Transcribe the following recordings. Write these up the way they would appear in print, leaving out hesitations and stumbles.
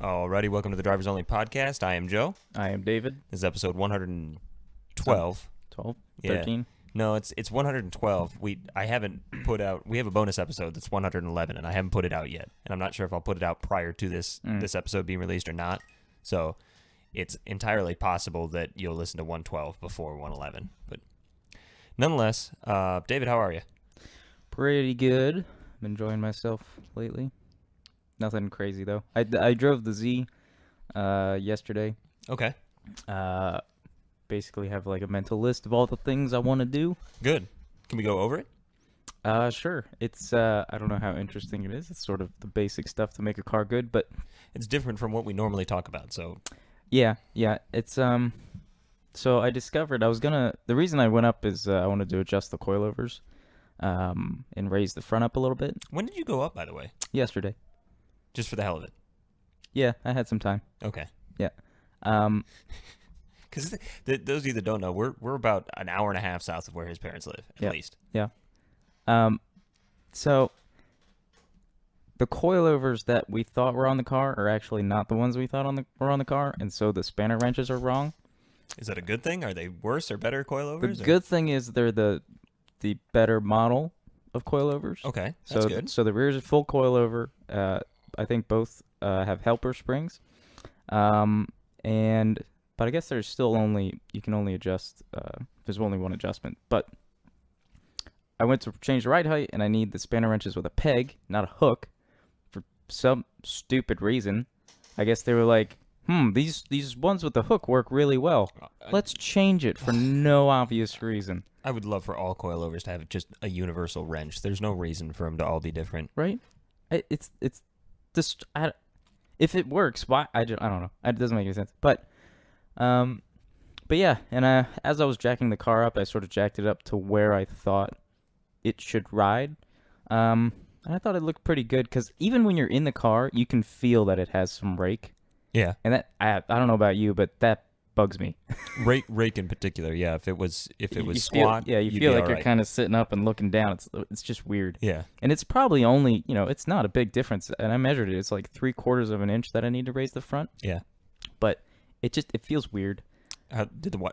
Alrighty, welcome to the Drivers Only podcast. I am Joe. I am David. This is episode 112. 12, Yeah. 13. No, it's 112. We have a bonus episode that's 111, and I haven't put it out yet. And I'm not sure if I'll put it out prior to this episode being released or not. So it's entirely possible that you'll listen to 112 before 111. But nonetheless, David, how are you? Pretty good. I'm enjoying myself lately. Nothing crazy, though. I drove the Z yesterday. Okay, Basically have like a mental list of all the things I want to do. good. Can we go over it? Sure. It's, I don't know how interesting it is. It's sort of the basic stuff to make a car good, but It's different from what we normally talk about, so yeah. It's, so I discovered the reason I went up is I wanted to adjust the coilovers, and raise the front up a little bit when did you go up, by the way? yesterday. Just for the hell of it. Yeah, I had some time. Okay. Yeah. Um, Because those of you that don't know, we're about an hour and a half south of where his parents live, at Yeah. least. Yeah. So the coilovers that we thought were on the car are actually not the ones we thought were on the car, and so the spanner wrenches are wrong. Is that a good thing? Are they worse or better The coilovers? good thing is they're the better model of coilovers. Okay, that's So good. so the rear is a full coilover. I think both have helper springs. But I guess there's still you can only adjust, there's only one adjustment. But I went to change the ride height, and I need the spanner wrenches with a peg, not a hook, for some stupid reason. I guess they were like, these ones with the hook work really well. Let's change it for no obvious reason, I would love for all coilovers to have just a universal wrench. There's no reason for them to all be different. right? It's just, if it works, why? I don't know. It doesn't make any sense. But yeah, and as I was jacking the car up, I sort of jacked it up to where I thought it should ride. And I thought it looked pretty good, because even when you're in the car, you can feel that it has some rake. Yeah, And that, I don't know about you, but that bugs me. rake in particular. Yeah, if it was You feel- squat, you you'd feel be like all you're right. kind of sitting up and looking down. It's just weird. Yeah. And it's probably only, it's not a big difference. And I measured it. It's like 3/4 of an inch that I need to raise the front. Yeah. But it feels weird. How did the Y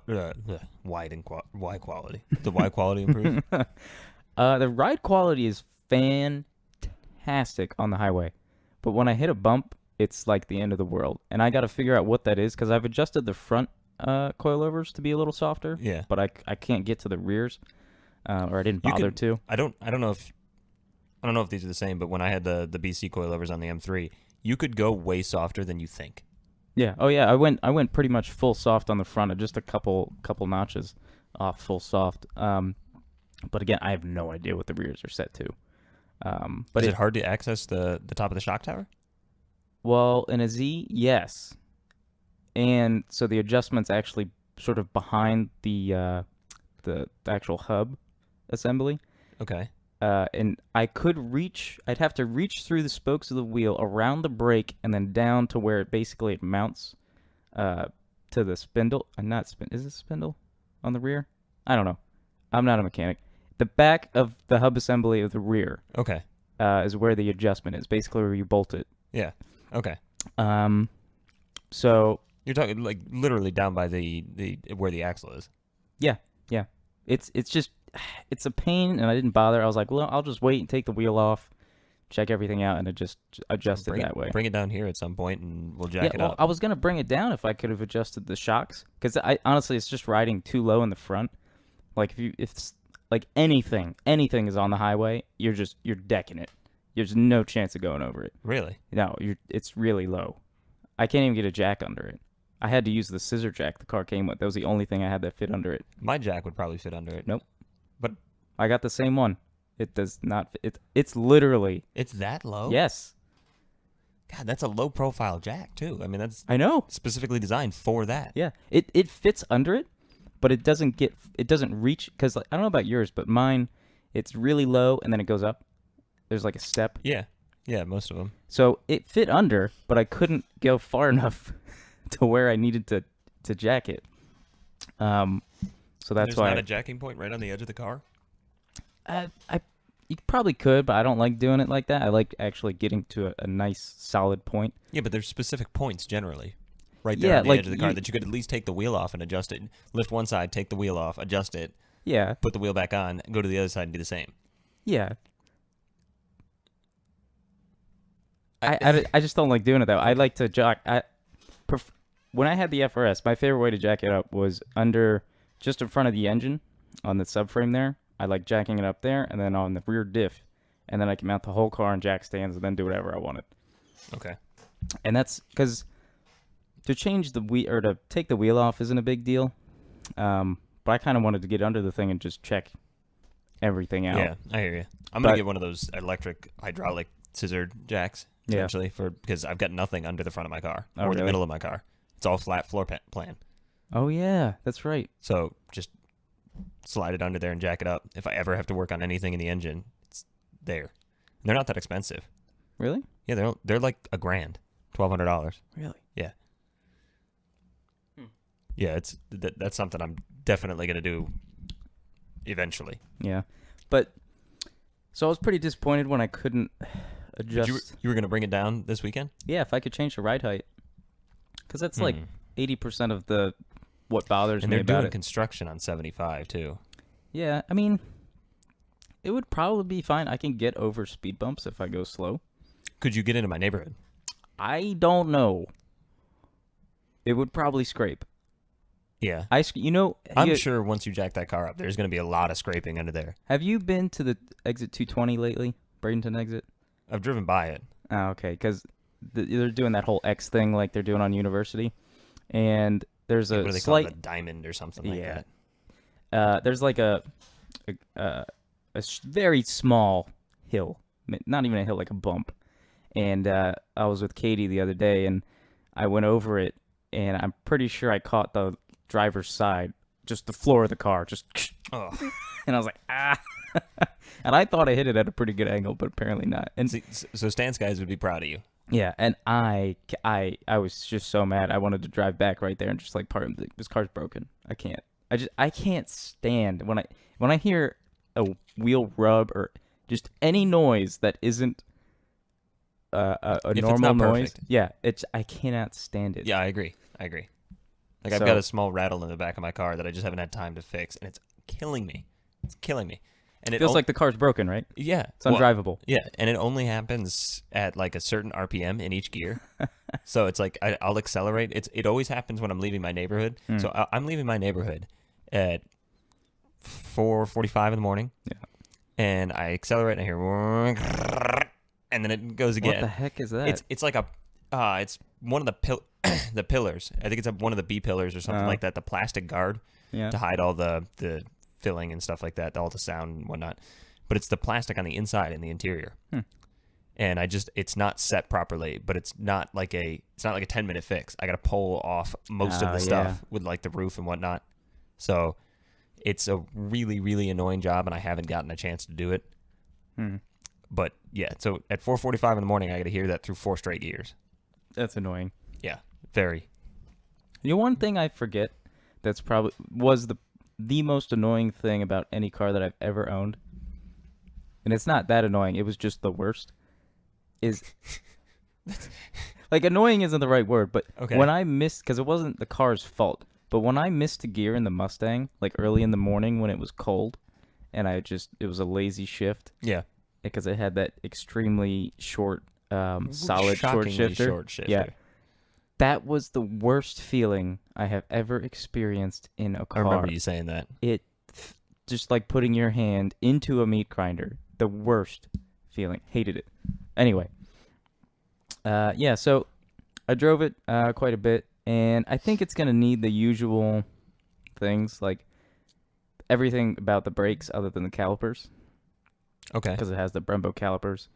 quality? The Y quality improve? The ride quality is fantastic on the highway. But when I hit a bump, it's like the end of the world. And I got to figure out what that is, because I've adjusted the front coilovers to be a little softer. Yeah. But I can't get to the rears, or I didn't You bother could- to. I don't know if these are the same, but when I had the BC coilovers on the M3, you could go way softer than you think. Yeah. Oh yeah. I went pretty much full soft on the front, just a couple notches off full soft. But again, I have no idea what the rears are set to. But Is it hard to access the top of the shock tower? well, in a Z, yes. And so the adjustment's actually sort of behind the actual hub assembly. Okay. And I'd have to reach through the spokes of the wheel, around the brake, and then down to where it mounts to the spindle. Is it spindle on the rear? I don't know. I'm not a mechanic. The back of the hub assembly of the rear Okay. is where the adjustment is, basically where you bolt it. Yeah. Okay. So You're talking like literally down by the where the axle is. yeah. It's just, it's a pain, and I didn't bother. I was like, well, I'll just wait and take the wheel off, check everything out, and adjust it that way. Bring it down here at some point, and we'll jack Yeah, it well, up. I was gonna bring it down if I could have adjusted the shocks, because I honestly, it's just riding too low in the front. Like if like anything is on the highway, you're decking it. There's no chance of going over it. Really? No, it's really low. I can't even get a jack under it. I had to use the scissor jack the car came with. That was the only thing I had that fit under it. My jack would probably fit under it. Nope. But I got the same one. It does not fit. It's literally, it's that low? yes. God, that's a low profile jack too. I mean, that's I know. specifically designed for that. Yeah. It fits under it, but it doesn't reach, because like, I don't know about yours, but mine, it's really low and then it goes up. There's like a step. Yeah. Yeah, most of them. So it fit under, but I couldn't go far enough to where I needed to jack it. So that's There's why not a jacking point right on the edge of the car? I You probably could, but I don't like doing it like that. I like actually getting to a nice solid point. Yeah, but there's specific points generally, right there Yeah, on the like edge of the car that you could at least take the wheel off and adjust it. Lift one side, take the wheel off, adjust it, yeah, put the wheel back on, go to the other side and do the same. yeah. I just don't like doing it though. I like to jack. When I had the FRS, my favorite way to jack it up was just in front of the engine on the subframe there. I like jacking it up there, and then on the rear diff, and then I can mount the whole car on jack stands, and then do whatever I wanted. Okay. And that's because to change the wheel or to take the wheel off isn't a big deal. But I kind of wanted to get under the thing and just check everything out. Yeah, I hear you. I'm gonna get one of those electric hydraulic scissor jacks eventually because I've got nothing under the front of my car or the middle of my car. It's all flat floor plan. Oh yeah, that's right. So just slide it under there and jack it up. If I ever have to work on anything in the engine, it's there. And they're not that expensive. Really? Yeah, they're like $1,000, $1,200. Really? Yeah. Yeah, that's something I'm definitely gonna do eventually. Yeah, but so I was pretty disappointed when I couldn't adjust. You were gonna bring it down this weekend? Yeah, if I could change the ride height, because that's like 80% of what bothers and me they're about doing it. construction on 75 too. Yeah, I mean, it would probably be fine. I can get over speed bumps if I go slow. Could you get into my neighborhood? I don't know. It would probably scrape. Yeah. I'm sure once you jack that car up, there's going to be a lot of scraping under there. Have you been to the exit 220 lately? Bradenton exit? I've driven by it. Oh, okay, because they're doing that whole X thing like they're doing on University. And there's What a do they slight... call it? A diamond or something like that. There's like a very small hill. Not even a hill, like a bump. And I was with Katie the other day, and I went over it, and I'm pretty sure I caught the driver's side, just the floor of the car, just... Oh. And I was like, ah. And I thought I hit it at a pretty good angle, but apparently not. And so Stance guys would be proud of you. yeah, and I was just so mad. I wanted to drive back right there and just like this car's broken. I can't stand when I hear a wheel rub or just any noise that isn't a normal noise. Perfect. Yeah, I cannot stand it. Yeah, I agree. Like I've got a small rattle in the back of my car that I just haven't had time to fix, and it's killing me. And it feels like the car's broken, right? Yeah. It's undrivable. Yeah, and it only happens at like a certain RPM in each gear. So it's like I'll accelerate. It always happens when I'm leaving my neighborhood. So I'm leaving my neighborhood at 4:45 in the morning. Yeah. And I accelerate, and I hear, and then it goes again. What the heck is that? It's like it's one of the pillars. I think it's one of the B pillars or something like that. The plastic guard to hide all the filling and stuff like that, all the sound and whatnot. But it's the plastic on the inside and the interior. And it's not set properly, but it's not like a 10-minute fix. I got to pull off most of the stuff with like the roof and whatnot. So it's a really, really annoying job, and I haven't gotten a chance to do it. But yeah, so at 4:45 in the morning, I got to hear that through 4 straight gears. That's annoying. Yeah, very. You know, one thing I forget that's probably was the most annoying thing about any car that I've ever owned, and it's not that annoying, it was just the worst, is... like, annoying isn't the right word, but when I missed... Because it wasn't the car's fault, but when I missed a gear in the Mustang, like early in the morning when it was cold, and it was a lazy shift. Yeah. Because it had that extremely short, solid short shifter. Yeah. That was the worst feeling I have ever experienced in a car. I remember you saying that. Just like putting your hand into a meat grinder. The worst feeling. Hated it. Anyway. So I drove it quite a bit, and I think it's going to need the usual things, like everything about the brakes other than the calipers. Okay. Because it has the Brembo calipers.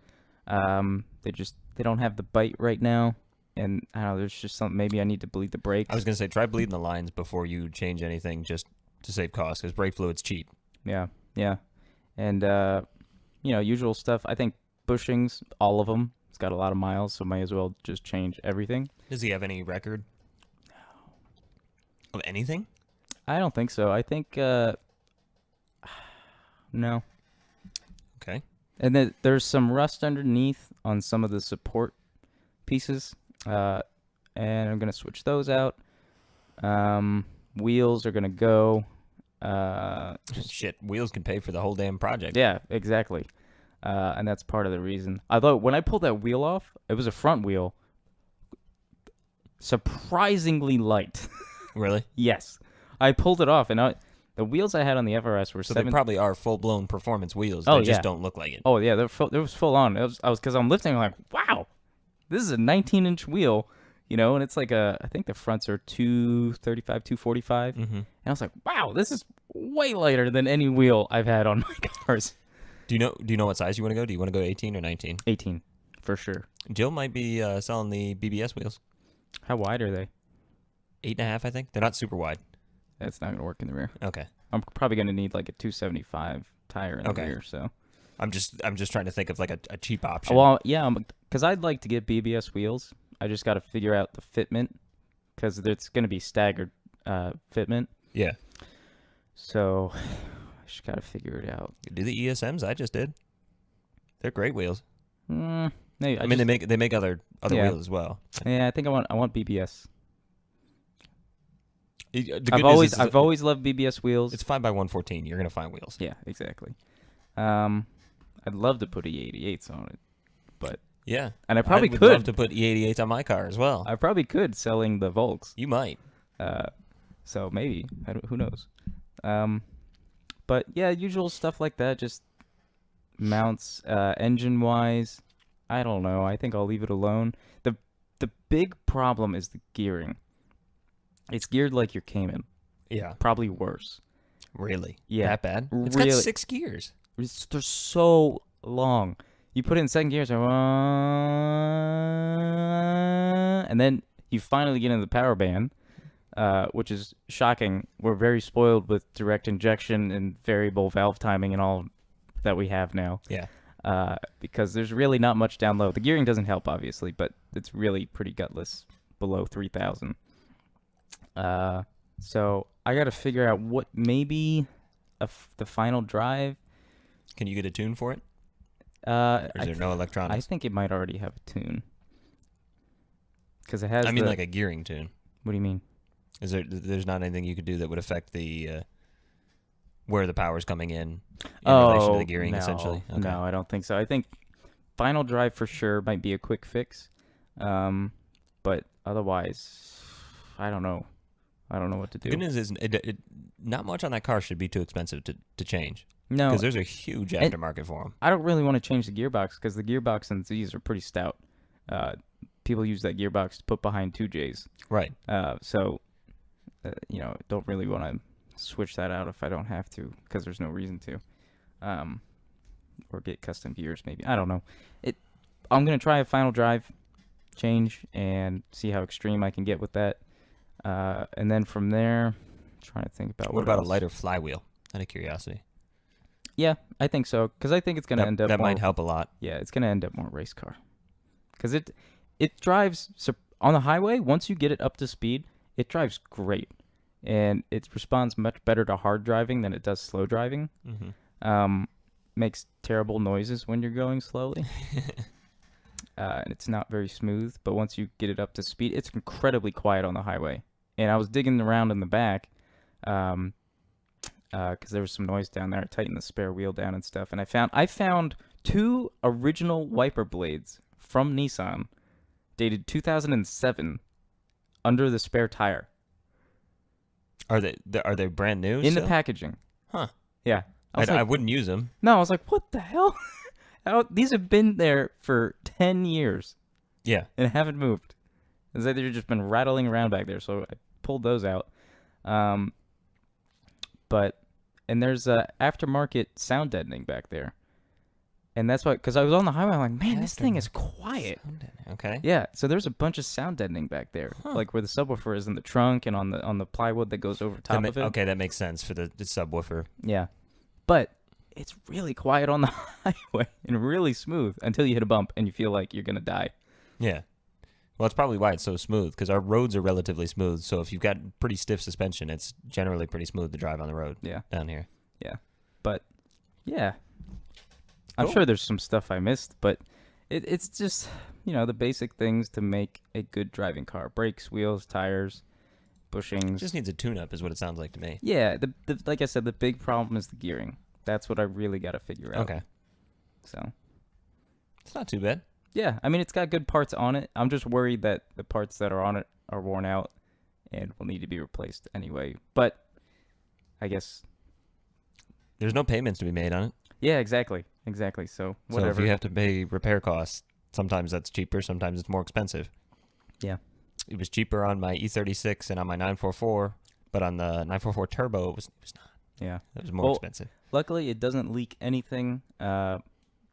They don't have the bite right now. And I don't know, there's just something, maybe I need to bleed the brakes. I was going to say, try bleeding the lines before you change anything just to save cost, because brake fluid's cheap. Yeah. And, usual stuff. I think bushings, all of them. It's got a lot of miles, so might as well just change everything. Does he have any record? Of anything? I don't think so. I think, no. Okay. And then there's some rust underneath on some of the support pieces, and I'm gonna switch those out. Wheels are gonna go. Shit, wheels can pay for the whole damn project. Yeah, exactly. And that's part of the reason. Although when I pulled that wheel off, it was a front wheel. Surprisingly light. Really? Yes, I pulled it off, and the wheels I had on the FRS were So they probably are full-blown performance wheels. They just don't look like it. Oh yeah, it was full on. Because I'm lifting, I'm like, wow, this is a 19-inch wheel, and it's like I think the fronts are 235, 245, and I was like, wow, this is way lighter than any wheel I've had on my cars. Do you know what size you want to go? Do you want to go 18 or 19? 18, for sure. Jill might be selling the BBS wheels. How wide are they? 8.5, I think. They're not super wide. That's not gonna work in the rear. Okay. I'm probably gonna need like a 275 tire in the rear. So I'm just trying to think of like a cheap option. Well, yeah, because I'd like to get BBS wheels. I just got to figure out the fitment because it's gonna be staggered fitment. Yeah. So I just got to figure it out. Do the ESMs I just did. They're great wheels. Maybe they make other wheels as well. Yeah, I think I want BBS. I've always loved BBS wheels. It's 5x114. You're gonna find wheels. Yeah, exactly. I'd love to put E88s on it, but yeah, and I probably would could love to put E88s on my car as well. I probably could selling the Volks. You might. So maybe who knows? But yeah, usual stuff like that. Just mounts, engine wise. I don't know. I think I'll leave it alone. The big problem is the gearing. It's geared like your Cayman. Yeah. Probably worse. Really? Yeah. That bad? It's really, got 6 gears. They're so long. You put it in second gear, it's like, and then you finally get into the power band, which is shocking. We're very spoiled with direct injection and variable valve timing and all that we have now. Yeah. Because there's really not much down low. The gearing doesn't help, obviously, but it's really pretty gutless below 3,000. So I got to figure out what maybe the final drive. Can you get a tune for it? Or is there no electronics? I think it might already have a tune. Because it has. I mean, like a gearing tune. What do you mean? There's not anything you could do that would affect the where the power's coming in relation to the gearing, essentially? Okay. No, I don't think so. I think final drive for sure might be a quick fix. But otherwise, I don't know. I don't know what to do. The good news is not much on that car should be too expensive to change. No. Because there's a huge aftermarket for them. I don't really want to change the gearbox because the gearbox in these are pretty stout. People use that gearbox to put behind 2Js. Right. So, don't really want to switch that out if I don't have to because there's no reason to. Or get custom gears maybe. I don't know. I'm going to try a final drive change and see how extreme I can get with that. And then from there, I'm trying to think about what about else. a lighter flywheel? Out of curiosity. Yeah, I think so. Because I think it's going to end up that more, might help a lot. Yeah, it's going to end up more race car. Because it drives on the highway. Once you get it up to speed, it drives great, and it responds much better to hard driving than it does slow driving. Mm-hmm. Makes terrible noises when you're going slowly. And it's not very smooth, but once you get it up to speed, it's incredibly quiet on the highway. And I was digging around in the back, because there was some noise down there. I tightened the spare wheel down and stuff, and I found 2 original wiper blades from Nissan, dated 2007, under the spare tire. Are they brand new? In the packaging. Huh. Yeah. I wouldn't use them. No, I was like, what the hell? These have been there for 10 years. Yeah. And haven't moved. It's like they've just been rattling around back there, so I pulled those out. And there's aftermarket sound deadening back there. And that's why, because I was on the highway, I'm like, man, this thing is quiet. Okay. Yeah, so there's a bunch of sound deadening back there, like where the subwoofer is in the trunk and on the plywood that goes over top of it. Okay, that makes sense for the subwoofer. Yeah, but it's really quiet on the highway and really smooth until you hit a bump and you feel like you're gonna die. Yeah. Well, that's probably why it's so smooth, because our roads are relatively smooth. So if you've got pretty stiff suspension, it's generally pretty smooth to drive on the road. Yeah. Down here. Yeah, but yeah. I'm Cool. sure there's some stuff I missed, but it's just, the basic things to make a good driving car. Brakes, wheels, tires, bushings. Just needs a tune-up, is what it sounds like to me. Yeah, the like I said, the big problem is the gearing. That's what I really got to figure out. Okay, So, it's not too bad. yeah, I mean, it's got good parts on it. I'm just worried that the parts that are on it are worn out and will need to be replaced anyway. But I guess, There's no payments to be made on it. yeah, exactly. So, whatever. So if you have to pay repair costs, sometimes that's cheaper, sometimes it's more expensive. Yeah. It was cheaper on my E36 and on my 944, but on the 944 Turbo, it was not. Yeah. It was more Well, expensive. Luckily, it doesn't leak anything.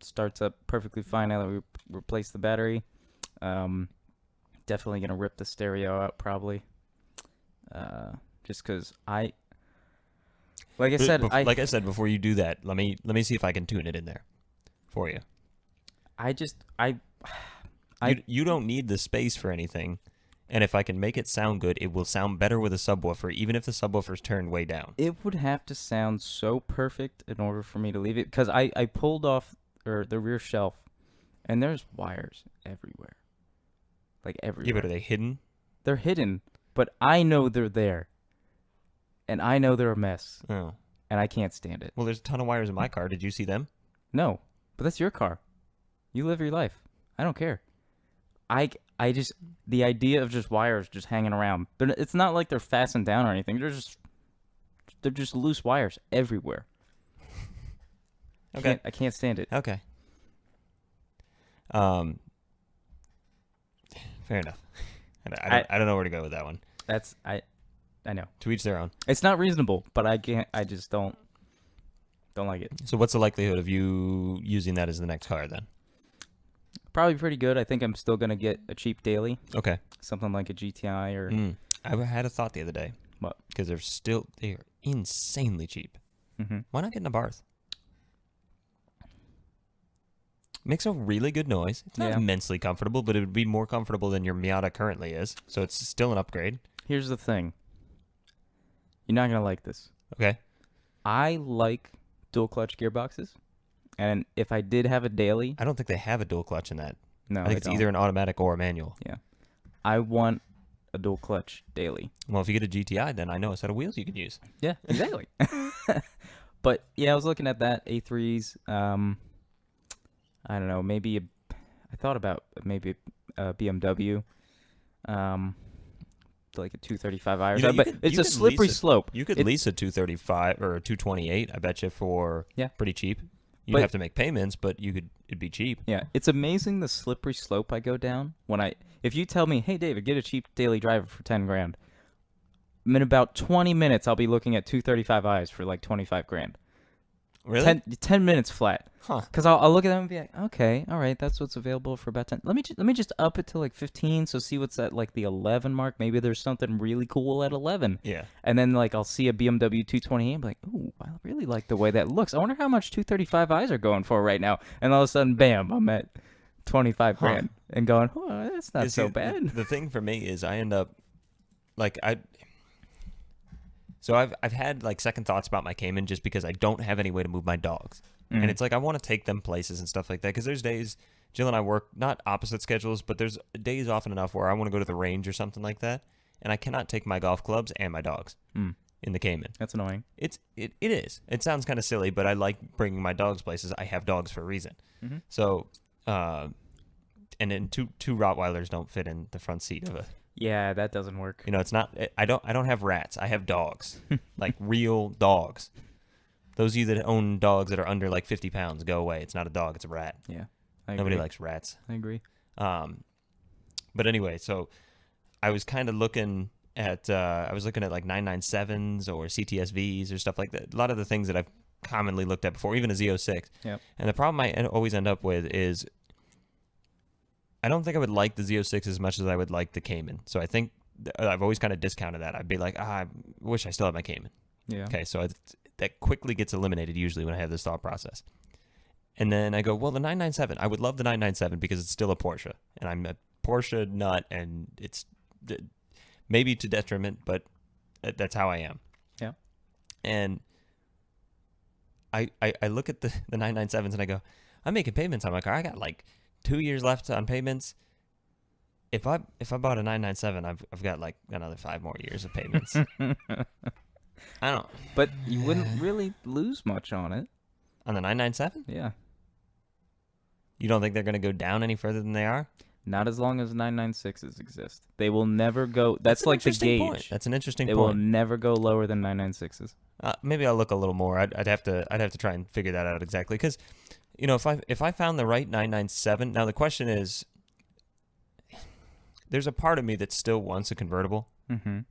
Starts up perfectly fine now that we replaced the battery. Definitely gonna rip the stereo out probably. Just because like I said, Like I said, before you do that, let me see if I can tune it in there for you. You don't need the space for anything, and if I can make it sound good, it will sound better with a subwoofer, even if the subwoofer's turned way down. It would have to sound so perfect in order for me to leave it, because I pulled off the rear shelf, and there's wires everywhere, like everywhere. Yeah, but are they hidden? They're hidden, but I know they're there, and I know they're a mess, Oh. and I can't stand it. Well, there's a ton of wires in my car. Did you see them? No, but that's your car. You live your life. I don't care. I just, the idea of just wires just hanging around. It's not like they're fastened down or anything. They're just loose wires everywhere. Okay. I can't stand it. Okay. Fair enough. I don't know where to go with that one. I know. To each their own. It's not reasonable, but I just don't like it. So what's the likelihood of you using that as the next car then? Probably pretty good. I think I'm still gonna get a cheap daily, Okay. something like a GTI or I had a thought the other day. What? Because they are insanely cheap. Mm-hmm. Why not get an Abarth? Makes a really good noise. It's not Yeah. immensely comfortable, but it would be more comfortable than your Miata currently is. So it's still an upgrade. Here's the thing. You're not gonna like this. Okay. I like dual clutch gearboxes, and if I did have a daily, I don't think they have a dual clutch in that. no, I think it's either an automatic or a manual. I want a dual clutch daily. Well, if you get a GTI, then I know a set of wheels you can use. Yeah, exactly. But yeah, I was looking at that A3s. I don't know. I thought about maybe a BMW. Like a 235i. You know, But it's you a could slippery lease slope. You could lease a 235 or a 228, I bet you, for Yeah. pretty cheap. You'd But- have to make payments, but it'd be cheap. Yeah, it's amazing the slippery slope I go down if you tell me, hey David, get a cheap daily driver for 10 grand. In about 20 minutes, I'll be looking at 235i's for like 25 grand. Really? 10 minutes flat. Huh. Because I'll look at them and be like, okay, all right, that's what's available for about 10. Let me just up it to like 15, so see what's at like the 11 mark. Maybe there's something really cool at 11. Yeah. And then like I'll see a BMW 228 and be like, ooh, I really like the way that looks. I wonder how much 235i's are going for right now. And all of a sudden, bam, I'm at 25 grand and going, oh, that's not so bad. The thing for me is I end up like So I've had like second thoughts about my Cayman just because I don't have any way to move my dogs. And it's like I want to take them places and stuff like that because there's days Jill and I work not opposite schedules, but there's days often enough where I want to go to the range or something like that, and I cannot take my golf clubs and my dogs in the Cayman. That's annoying. It is. It sounds kind of silly, but I like bringing my dogs places. I have dogs for a reason. Mm-hmm. So, and then two Rottweilers don't fit in the front seat of a. Yeah, that doesn't work. You know, it's not. I don't have rats. I have dogs, like real dogs. Those of you that own dogs that are under like 50 pounds, go away. It's not a dog. It's a rat. Yeah, Nobody likes rats. I agree. But anyway, so I was kind of looking at like 997s or CTSVs or stuff like that. A lot of the things that I've commonly looked at before, even a Z06. Yep. And the problem I always end up with is I don't think I would like the Z06 as much as I would like the Cayman. So I think I've always kind of discounted that. I'd be like, I wish I still had my Cayman. Yeah. Okay, so that quickly gets eliminated usually when I have this thought process. And then I go, well, the 997. I would love the 997 because it's still a Porsche. And I'm a Porsche nut, and it's maybe to detriment, but that's how I am. Yeah. And I look at the 997s and I go, I'm making payments on my car. I got like 2 years left on payments. If I bought a 997, I've got like another 5 more years of payments. I don't. But you wouldn't really lose much on it. On the 997? Yeah. You don't think they're going to go down any further than they are? Not as long as 996s exist. They will never go. That's an like the interesting gauge. point. That's an interesting They point. will never go lower than 996s. Maybe I'll look a little more. I'd have to try and figure that out exactly, because, you know, if I found the right 997. Now the question is, there's a part of me that still wants a convertible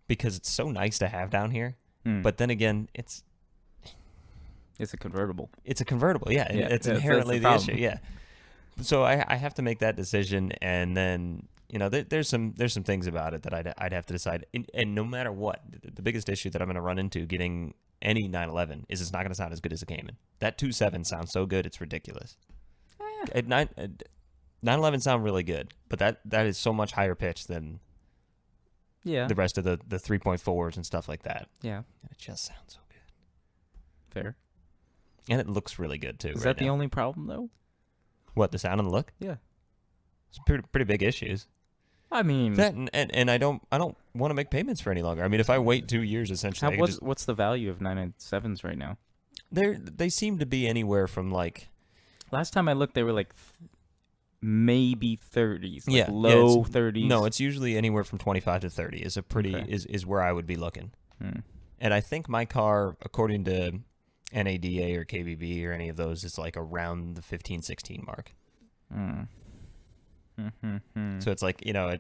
because it's so nice to have down here. But then again, it's a convertible. It's a convertible, yeah. It's inherently the issue, yeah. So I have to make that decision, and then, you know, there's some things about it that I'd have to decide. And no matter what, the biggest issue that I'm going to run into getting any 911 is it's not going to sound as good as a Cayman. That 2.7 sounds so good, it's ridiculous. 911 sound really good, but that is so much higher pitch than the rest of the 3.4s and stuff like that. Yeah. And it just sounds so good. Fair. And it looks really good too. Is that the only problem though? What, the sound and the look? Yeah. It's pretty big issues. I mean, that and I don't want to make payments for any longer. I mean, if I wait 2 years, essentially, what's the value of 997s right now? They seem to be anywhere from like. Last time I looked, they were like maybe 30s, like low 30s. No, it's usually anywhere from 25 to 30 is a pretty is where I would be looking. And I think my car, according to NADA or KBB or any of those, is like around the 15, 16 mark. So it's like, you know,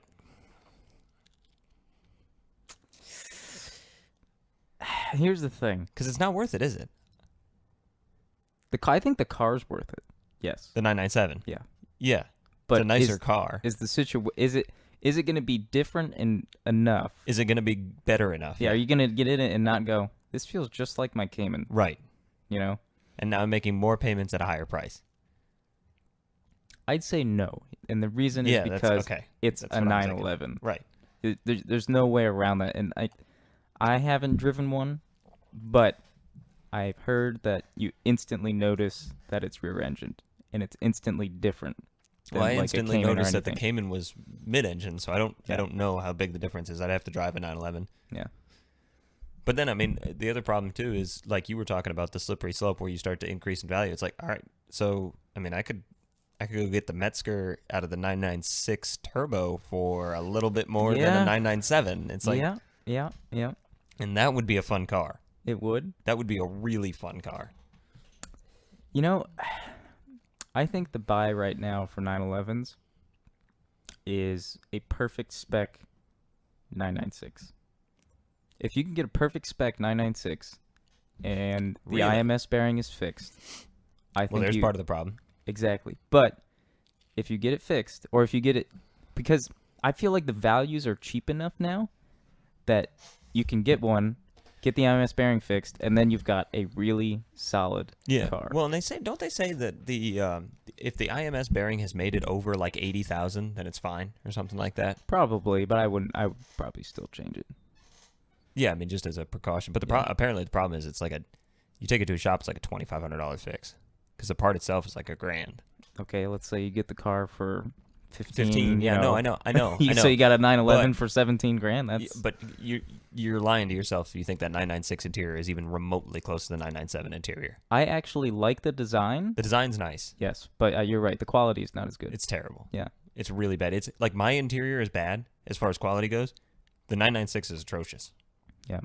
here's the thing, because it's not worth it, is it? I think the car's worth it. Yes. The 997. Yeah. Yeah. But it's a nicer car. Is it going to be different enough? Is it going to be better enough? Yeah. Are you going to get in it and not go, this feels just like my Cayman? Right. You know? And now I'm making more payments at a higher price. I'd say no. And the reason is because it's a 911. Right. There's no way around that. And I haven't driven one, but I've heard that you instantly notice that it's rear-engined, and it's instantly different. Well, I instantly noticed that the Cayman was mid-engine, so I don't know how big the difference is. I'd have to drive a 911. Yeah. But then, I mean, the other problem, too, is like you were talking about the slippery slope where you start to increase in value. It's like, all right, so, I mean, I could go get the Metzger out of the 996 Turbo for a little bit more than a 997. It's like... Yeah. And that would be a fun car. It would? That would be a really fun car. You know, I think the buy right now for 911s is a perfect spec 996. If you can get a perfect spec 996 and the IMS bearing is fixed, I think there's part of the problem. Exactly. But if you get it fixed, or if you get it, because I feel like the values are cheap enough now that you can get one, get the IMS bearing fixed, and then you've got a really solid car. Well, and don't they say that the if the IMS bearing has made it over like 80,000, then it's fine or something like that? Probably, but I would probably still change it. Yeah, I mean, just as a precaution. But apparently the problem is it's like you take it to a shop, it's like a $2,500 fix because the part itself is like $1,000. Okay, let's say you get the car for 15. 15. Yeah, no, I know. So you got a 911 for 17 grand. But you're lying to yourself if you think that 996 interior is even remotely close to the 997 interior. I actually like the design. The design's nice. Yes, but you're right. The quality is not as good. It's terrible. Yeah, it's really bad. It's like my interior is bad as far as quality goes. The 996 is atrocious. Yeah,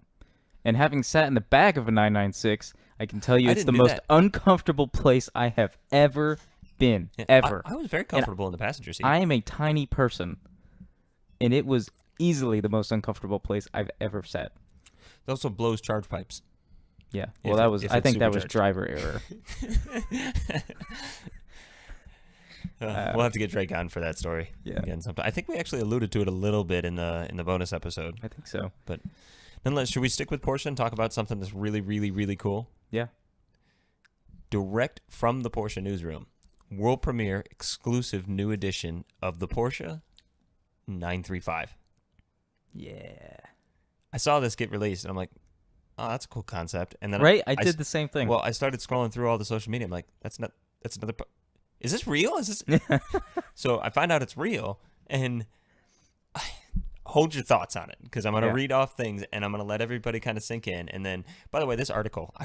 and having sat in the back of a 996, I can tell you it's the most uncomfortable place I have ever been, ever. I was very comfortable in the passenger seat. I am a tiny person, and it was easily the most uncomfortable place I've ever sat. It also blows charge pipes. Yeah, well, I think that was driver error. We'll have to get Drake on for that story. Yeah, again sometime. I think we actually alluded to it a little bit in the bonus episode. I think so. But nonetheless, should we stick with Porsche and talk about something that's really, really, really cool? Yeah. Direct from the Porsche newsroom. World premiere exclusive new edition of the Porsche 935. Yeah. I saw this get released and I'm like, oh, that's a cool concept. And then I did the same thing. Well, I started scrolling through all the social media. I'm like, that's another is this real? Is this? So I find out it's real, and hold your thoughts on it, because I'm going to read off things, and I'm going to let everybody kind of sink in. And then, by the way, this article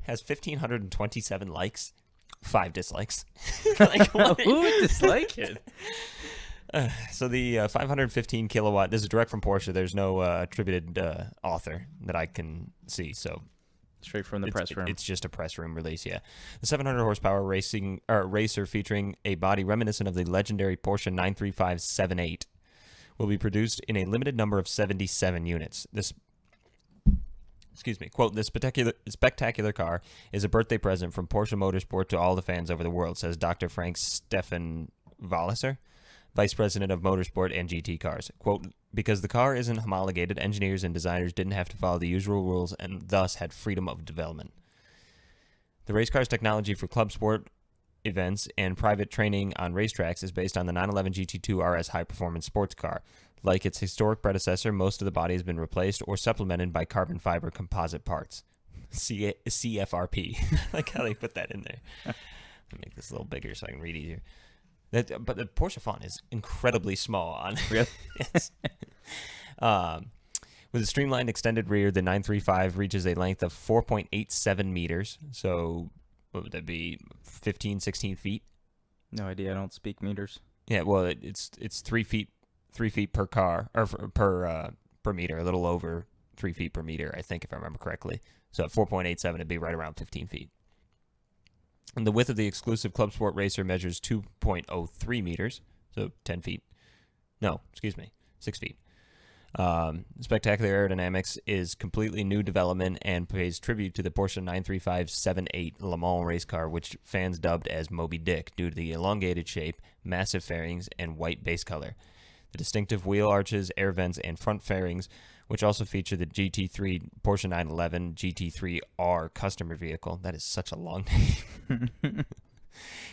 has 1,527 likes, 5 dislikes. Like, who would dislike it? So the 515 kilowatt, this is direct from Porsche. There's no attributed author that I can see. So straight from the press room. It's just a press room release, yeah. The 700 horsepower racer featuring a body reminiscent of the legendary Porsche 935 78 will be produced in a limited number of 77 units. Quote, this spectacular car is a birthday present from Porsche Motorsport to all the fans over the world, says Dr. Frank Stefan Walliser, Vice President of Motorsport and GT Cars. Quote, because the car isn't homologated, engineers and designers didn't have to follow the usual rules and thus had freedom of development. The race car's technology for club sport events and private training on racetracks is based on the 911 GT2 RS high-performance sports car. Like its historic predecessor, most of the body has been replaced or supplemented by carbon fiber composite parts. CFRP. I like how they put that in there. Let me make this a little bigger so I can read easier. But the Porsche font is incredibly small on really? Yes. With a streamlined extended rear, the 935 reaches a length of 4.87 meters. So what would that be? 15, 16 feet? No idea. I don't speak meters. Yeah, well, it's 3 feet per car or per meter, a little over 3 feet per meter, I think, if I remember correctly. So at 4.87, it'd be right around 15 feet. And the width of the exclusive Club Sport Racer measures 2.03 meters, so 10 feet. No, excuse me, 6 feet. Spectacular aerodynamics is completely new development and pays tribute to the Porsche 935 78 Le Mans race car, which fans dubbed as Moby Dick due to the elongated shape, massive fairings, and white base color. The distinctive wheel arches, air vents, and front fairings, which also feature the GT3 Porsche 911 GT3R customer vehicle. That is such a long name.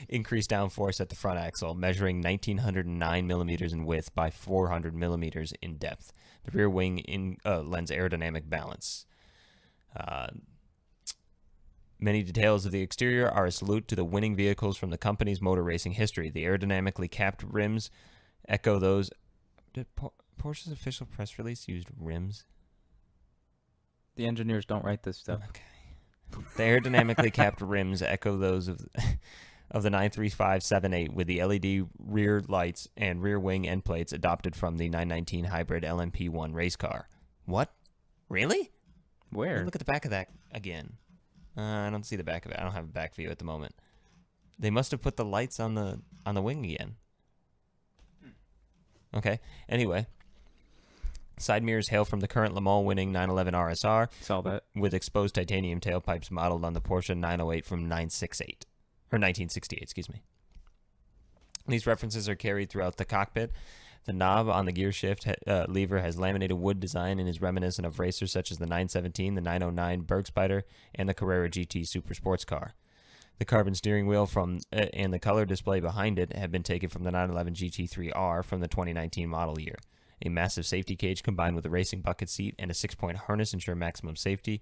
Increased downforce at the front axle, measuring 1,909 millimeters in width by 400 millimeters in depth. The rear wing lends aerodynamic balance. Many details of the exterior are a salute to the winning vehicles from the company's motor racing history. The aerodynamically capped rims echo those. Did Porsche's official press release used rims? The engineers don't write this stuff. Okay. The aerodynamically capped rims echo those of the 935 78 with the LED rear lights and rear wing end plates adopted from the 919 hybrid LMP1 race car. What? Really? Where? Look at the back of that again. I don't see the back of it. I don't have a back view at the moment. They must have put the lights on the wing again. Okay. Anyway, side mirrors hail from the current Le Mans winning 911 RSR. Saw that. With exposed titanium tailpipes modeled on the Porsche 908 from 1968, excuse me. These references are carried throughout the cockpit. The knob on the gear shift lever has laminated wood design and is reminiscent of racers such as the 917, the 909 Bergspider, and the Carrera GT Super Sports Car. The carbon steering wheel and the color display behind it have been taken from the 911 GT3R from the 2019 model year. A massive safety cage combined with a racing bucket seat and a 6-point harness ensure maximum safety.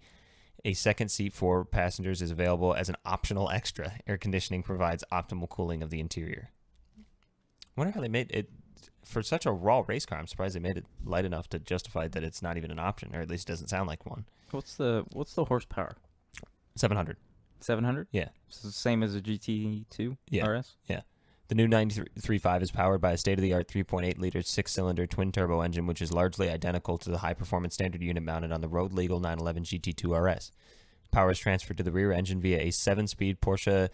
A second seat for passengers is available as an optional extra. Air conditioning provides optimal cooling of the interior. I wonder how they made it. For such a raw race car, I'm surprised they made it light enough to justify that it's not even an option, or at least it doesn't sound like one. What's the horsepower? 700. 700? Yeah. It's the same as a GT2 RS? Yeah. The new 935 is powered by a state-of-the-art 3.8-liter six-cylinder twin-turbo engine, which is largely identical to the high-performance standard unit mounted on the road-legal 911 GT2 RS. Power is transferred to the rear engine via a 7-speed Porsche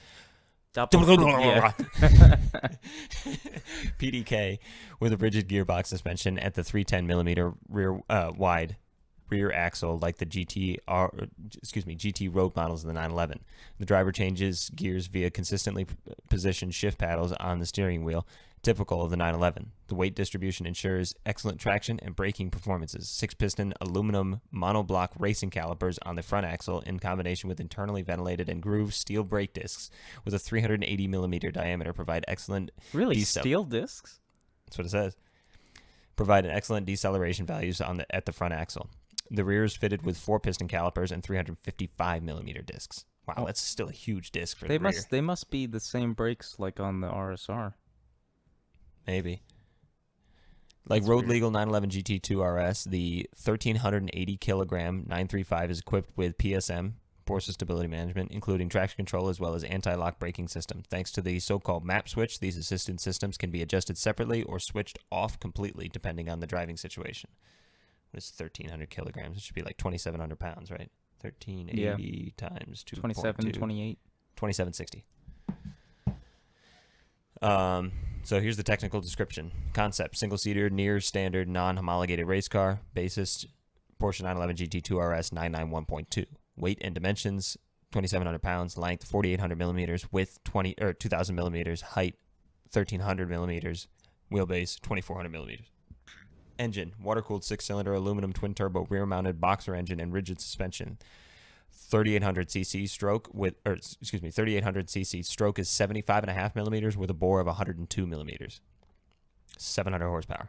PDK with a rigid gearbox suspension at the 310mm wide rear axle like the GT road models of the 911. The driver changes gears via consistently positioned shift paddles on the steering wheel, typical of the 911. The weight distribution ensures excellent traction and braking performances. 6-piston aluminum monoblock racing calipers on the front axle in combination with internally ventilated and grooved steel brake discs with a 380mm diameter provide excellent... Really? Steel discs? That's what it says. Provide an excellent deceleration values at the front axle. The rear is fitted with 4-piston calipers and 355mm discs. Wow, Oh. that's still a huge disc for They the rear. must. They must be the same brakes like on the RSR. Maybe. Like That's road weird. legal 911 GT2 RS, the 1380 kilogram 935 is equipped with PSM, Porsche Stability Management, including traction control as well as anti-lock braking system. Thanks to the so-called map switch, these assistance systems can be adjusted separately or switched off completely depending on the driving situation. What is 1300 kilograms? It should be like 2,700 pounds, right? 1380 times 2.2. 27, 28. 2760. So here's the technical description. Concept: single-seater, near standard, non-homologated race car. Basis: Porsche 911 GT2 RS 991.2. Weight and dimensions: 2,700 pounds. Length: 4,800 millimeters. Width: 2,000 millimeters. Height: 1,300 millimeters. Wheelbase: 2,400 millimeters. Engine: water-cooled 6-cylinder aluminum twin-turbo rear-mounted boxer engine and rigid suspension. 3,800 cc stroke 3,800 cc stroke is 75.5 millimeters with a bore of 102 millimeters. 700 horsepower.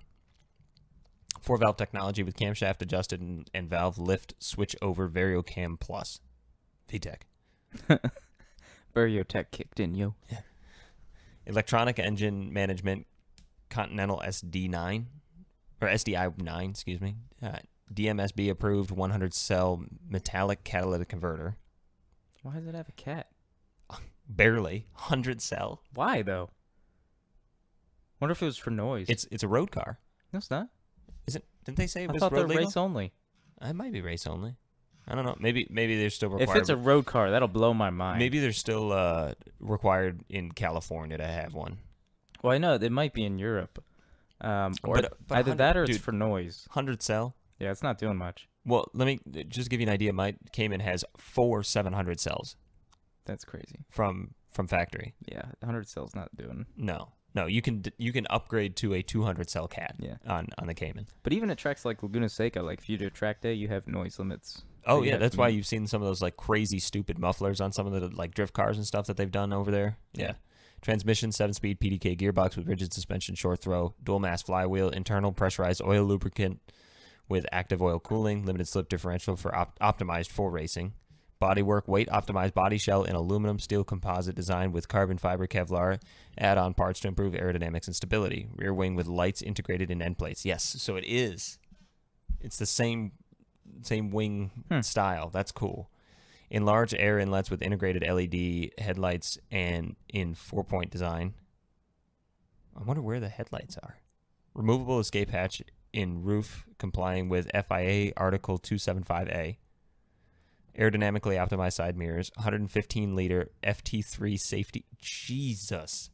4-valve technology with camshaft adjusted and valve lift switch over VarioCam Plus. VTEC. Variotech kicked in, yo. Electronic engine management Continental SD9 or SDI9, excuse me. DMSB approved 100 cell metallic catalytic converter. Why does it have a cat? Barely 100 cell. Why though? Wonder if it was for noise. It's a road car. No, it's not. Didn't they say it I was thought road they're legal? race only. It might be race only. I don't know. Maybe they're still required. If it's a road car, that'll blow my mind. Maybe they're still required in California to have one. Well, I know it might be in Europe, or But either 100 that or it's dude, for noise. 100 cell. Yeah, it's not doing much. Well, let me just give you an idea. My Cayman has 4 700 cells That's crazy. from factory. Yeah, 100 cells not doing. No, you can upgrade to a 200 cell cat. Yeah. on the Cayman. But even at tracks like Laguna Seca, like if you do a track day, you have noise limits. Oh You yeah, have that's to why meet. you've seen some of those like crazy stupid mufflers on some of the like drift cars and stuff that they've done over there. Yeah. Transmission, 7-speed PDK gearbox with rigid suspension, short throw, dual mass flywheel, internal pressurized oil lubricant with active oil cooling, limited slip differential for optimized for racing. Bodywork, weight optimized body shell in aluminum steel composite design with carbon fiber Kevlar add-on parts to improve aerodynamics and stability. Rear wing with lights integrated in end plates. Yes, so it is. It's the same wing style. That's cool. Enlarged air inlets with integrated LED headlights and in 4-point design. I wonder where the headlights are. Removable escape hatch in roof complying with FIA Article 275A. Aerodynamically optimized side mirrors. 115-liter FT3 safety. Jesus.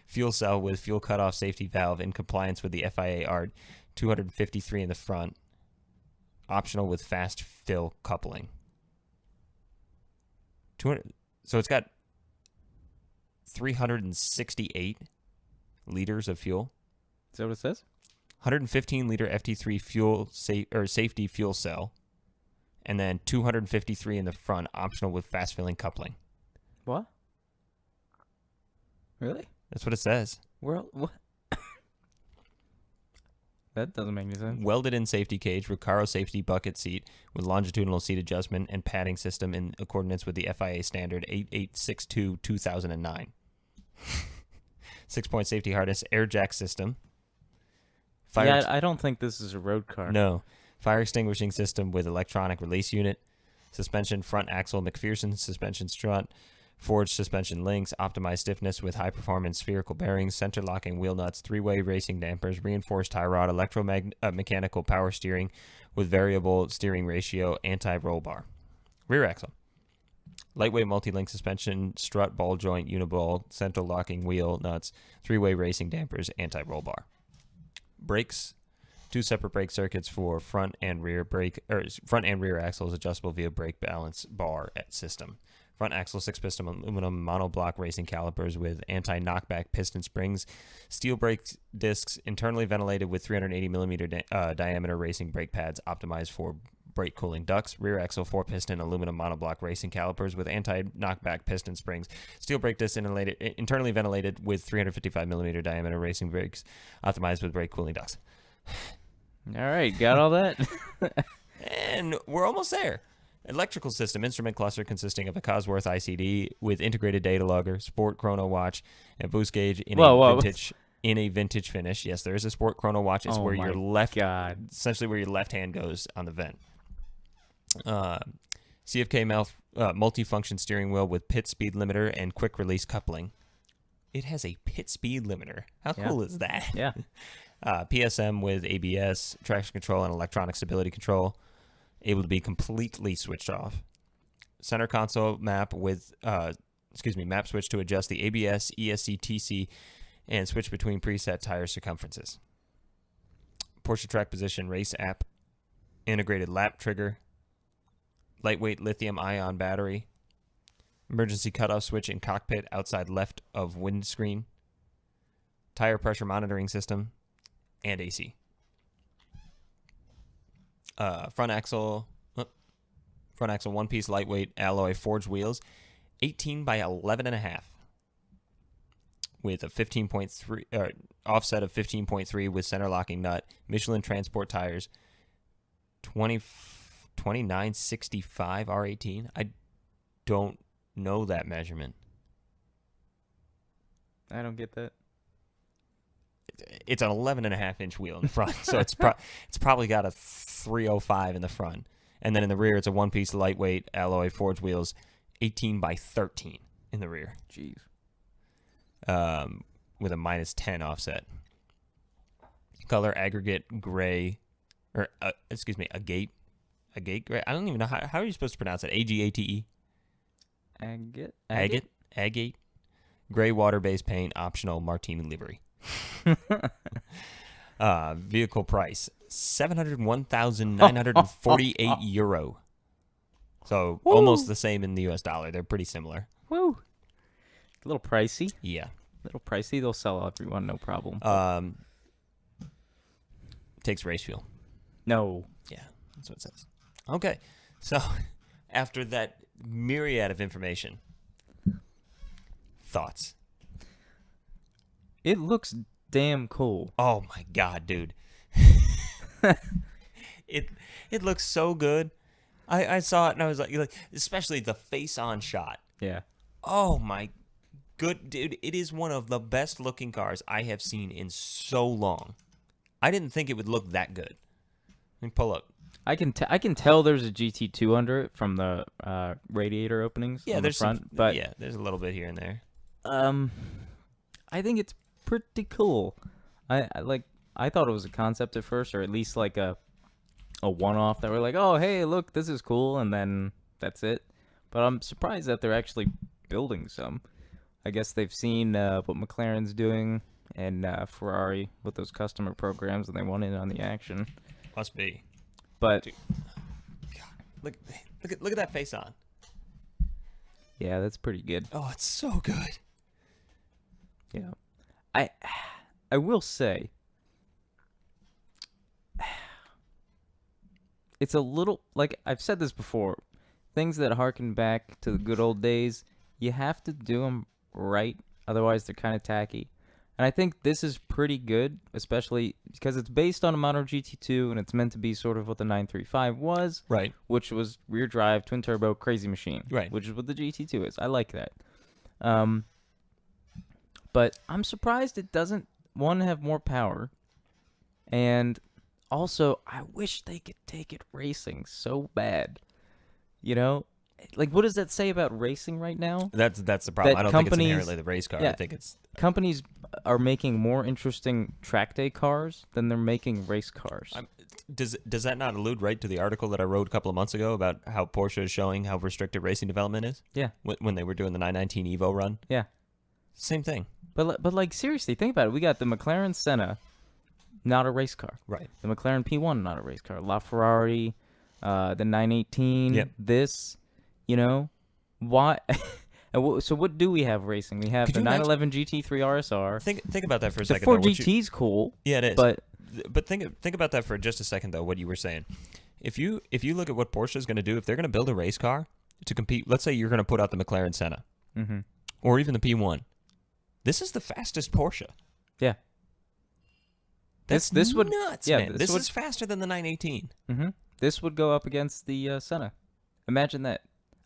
Fuel cell with fuel cutoff safety valve in compliance with the FIA ART. 253 in the front. Optional with fast fill coupling. 200. So it's got 368 liters of fuel. Is that what it says? 115-liter FT3 fuel safety fuel cell, and then 253 in the front, optional with fast filling coupling. What? Really? That's what it says. What? That doesn't make any sense. Welded in safety cage, Recaro safety bucket seat with longitudinal seat adjustment and padding system in accordance with the FIA standard 8862/2009. 6-point safety harness, air jack system. I don't think this is a road car. No. Fire extinguishing system with electronic release unit. Suspension front axle McPherson suspension strut. Forged suspension links. Optimized stiffness with high performance spherical bearings. Center locking wheel nuts. 3-way racing dampers. Reinforced tie rod. Mechanical power steering with variable steering ratio. Anti-roll bar. Rear axle. Lightweight multi-link suspension. Strut ball joint uniball. Center locking wheel nuts. 3-way racing dampers. Anti-roll bar. Brakes, 2 separate brake circuits for front and rear axles adjustable via brake balance bar system. Front axle 6-piston aluminum monoblock racing calipers with anti-knockback piston springs. Steel brake discs internally ventilated with 380 millimeter diameter racing brake pads optimized for brake cooling ducts. Rear axle 4-piston aluminum monoblock racing calipers with anti-knockback piston springs. Steel brake discs internally ventilated with 355 millimeter diameter racing brakes optimized with brake cooling ducts. All right, got all that? And we're almost there. Electrical system instrument cluster consisting of a Cosworth ICD with integrated data logger, sport chrono watch, and boost gauge in a vintage finish. Yes, there is a sport chrono watch. It's where your essentially where your left hand goes on the vent. CFK multi-function steering wheel with pit speed limiter and quick release coupling. It has a pit speed limiter. How cool is that? Yeah. PSM with ABS, traction control, and electronic stability control. Able to be completely switched off. Center console map with, map switch to adjust the ABS, ESC, TC, and switch between preset tire circumferences. Porsche track position race app, integrated lap trigger, lightweight lithium-ion battery, emergency cutoff switch in cockpit outside left of windscreen, tire pressure monitoring system, and AC. Front axle one-piece lightweight alloy forged wheels, 18 by 11.5, with a 15.3 offset of 15.3 with center locking nut. Michelin Transport tires, 2965 R18. I don't know that measurement. I don't get that. It's an 11.5-inch wheel in the front, so it's probably got a 305 in the front, and then in the rear it's a one-piece lightweight alloy forged wheels, 18 by 13 in the rear. Jeez. With a -10 offset. Color aggregate gray, or agate gray. I don't even know how are you supposed to pronounce it. AGATE. Agate. Gray water-based paint, optional Martini livery. Vehicle price €701,948. So Woo! almost the same in the US dollar. They're pretty similar. Woo. A little pricey. Yeah. A little pricey. They'll sell everyone, no problem. Takes race fuel. No. Yeah, that's what it says. Okay. So after that myriad of information, thoughts? It looks damn cool. Oh my god, dude. It looks so good. I saw it and I was like especially the face-on shot. Yeah. Oh my good dude, it is one of the best looking cars I have seen in so long. I didn't think it would look that good. Let me pull up. I can tell there's a GT2 under it from the radiator openings on the front, but there's a little bit here and there. I think it's pretty cool. I thought it was a concept at first, or at least like a one-off that we're like, oh hey, look, this is cool, and then that's it. But I'm surprised that they're actually building some. I guess they've seen what McLaren's doing and Ferrari with those customer programs, and they want in on the action. Must be. But dude, God, look at that face on. Yeah, that's pretty good. Oh, it's so good. Yeah. I will say it's a little, like I've said this before, things that harken back to the good old days, you have to do them right, otherwise they're kind of tacky. And I think this is pretty good, especially because it's based on a Moto GT2 and it's meant to be sort of what the 935 was, right? Which was rear drive, twin turbo, crazy machine, right? Which is what the GT2 is. I like that. But I'm surprised it doesn't, one, have more power, and also I wish they could take it racing so bad. You know, like what does that say about racing right now? That's the problem. I don't think it's inherently the race car. Yeah, I think it's companies are making more interesting track day cars than they're making race cars. Does that not allude right to the article that I wrote a couple of months ago about how Porsche is showing how restricted racing development is? Yeah. When they were doing the 919 Evo run. Yeah. Same thing. But like seriously, think about it. We got the McLaren Senna, not a race car. Right. The McLaren P1, not a race car. LaFerrari, the 918. Yep. This, you know, why? So what do we have racing? We have the 911 GT3 RSR. Think about that for a second. The Ford GT's cool. Yeah, it is. But think about that for just a second though. What you were saying, if you look at what Porsche is going to do, if they're going to build a race car to compete, let's say you're going to put out the McLaren Senna, or even the P1. This is the fastest Porsche. Yeah. This would nuts, man. This is faster than the 918. This would go up against the Senna. Imagine that.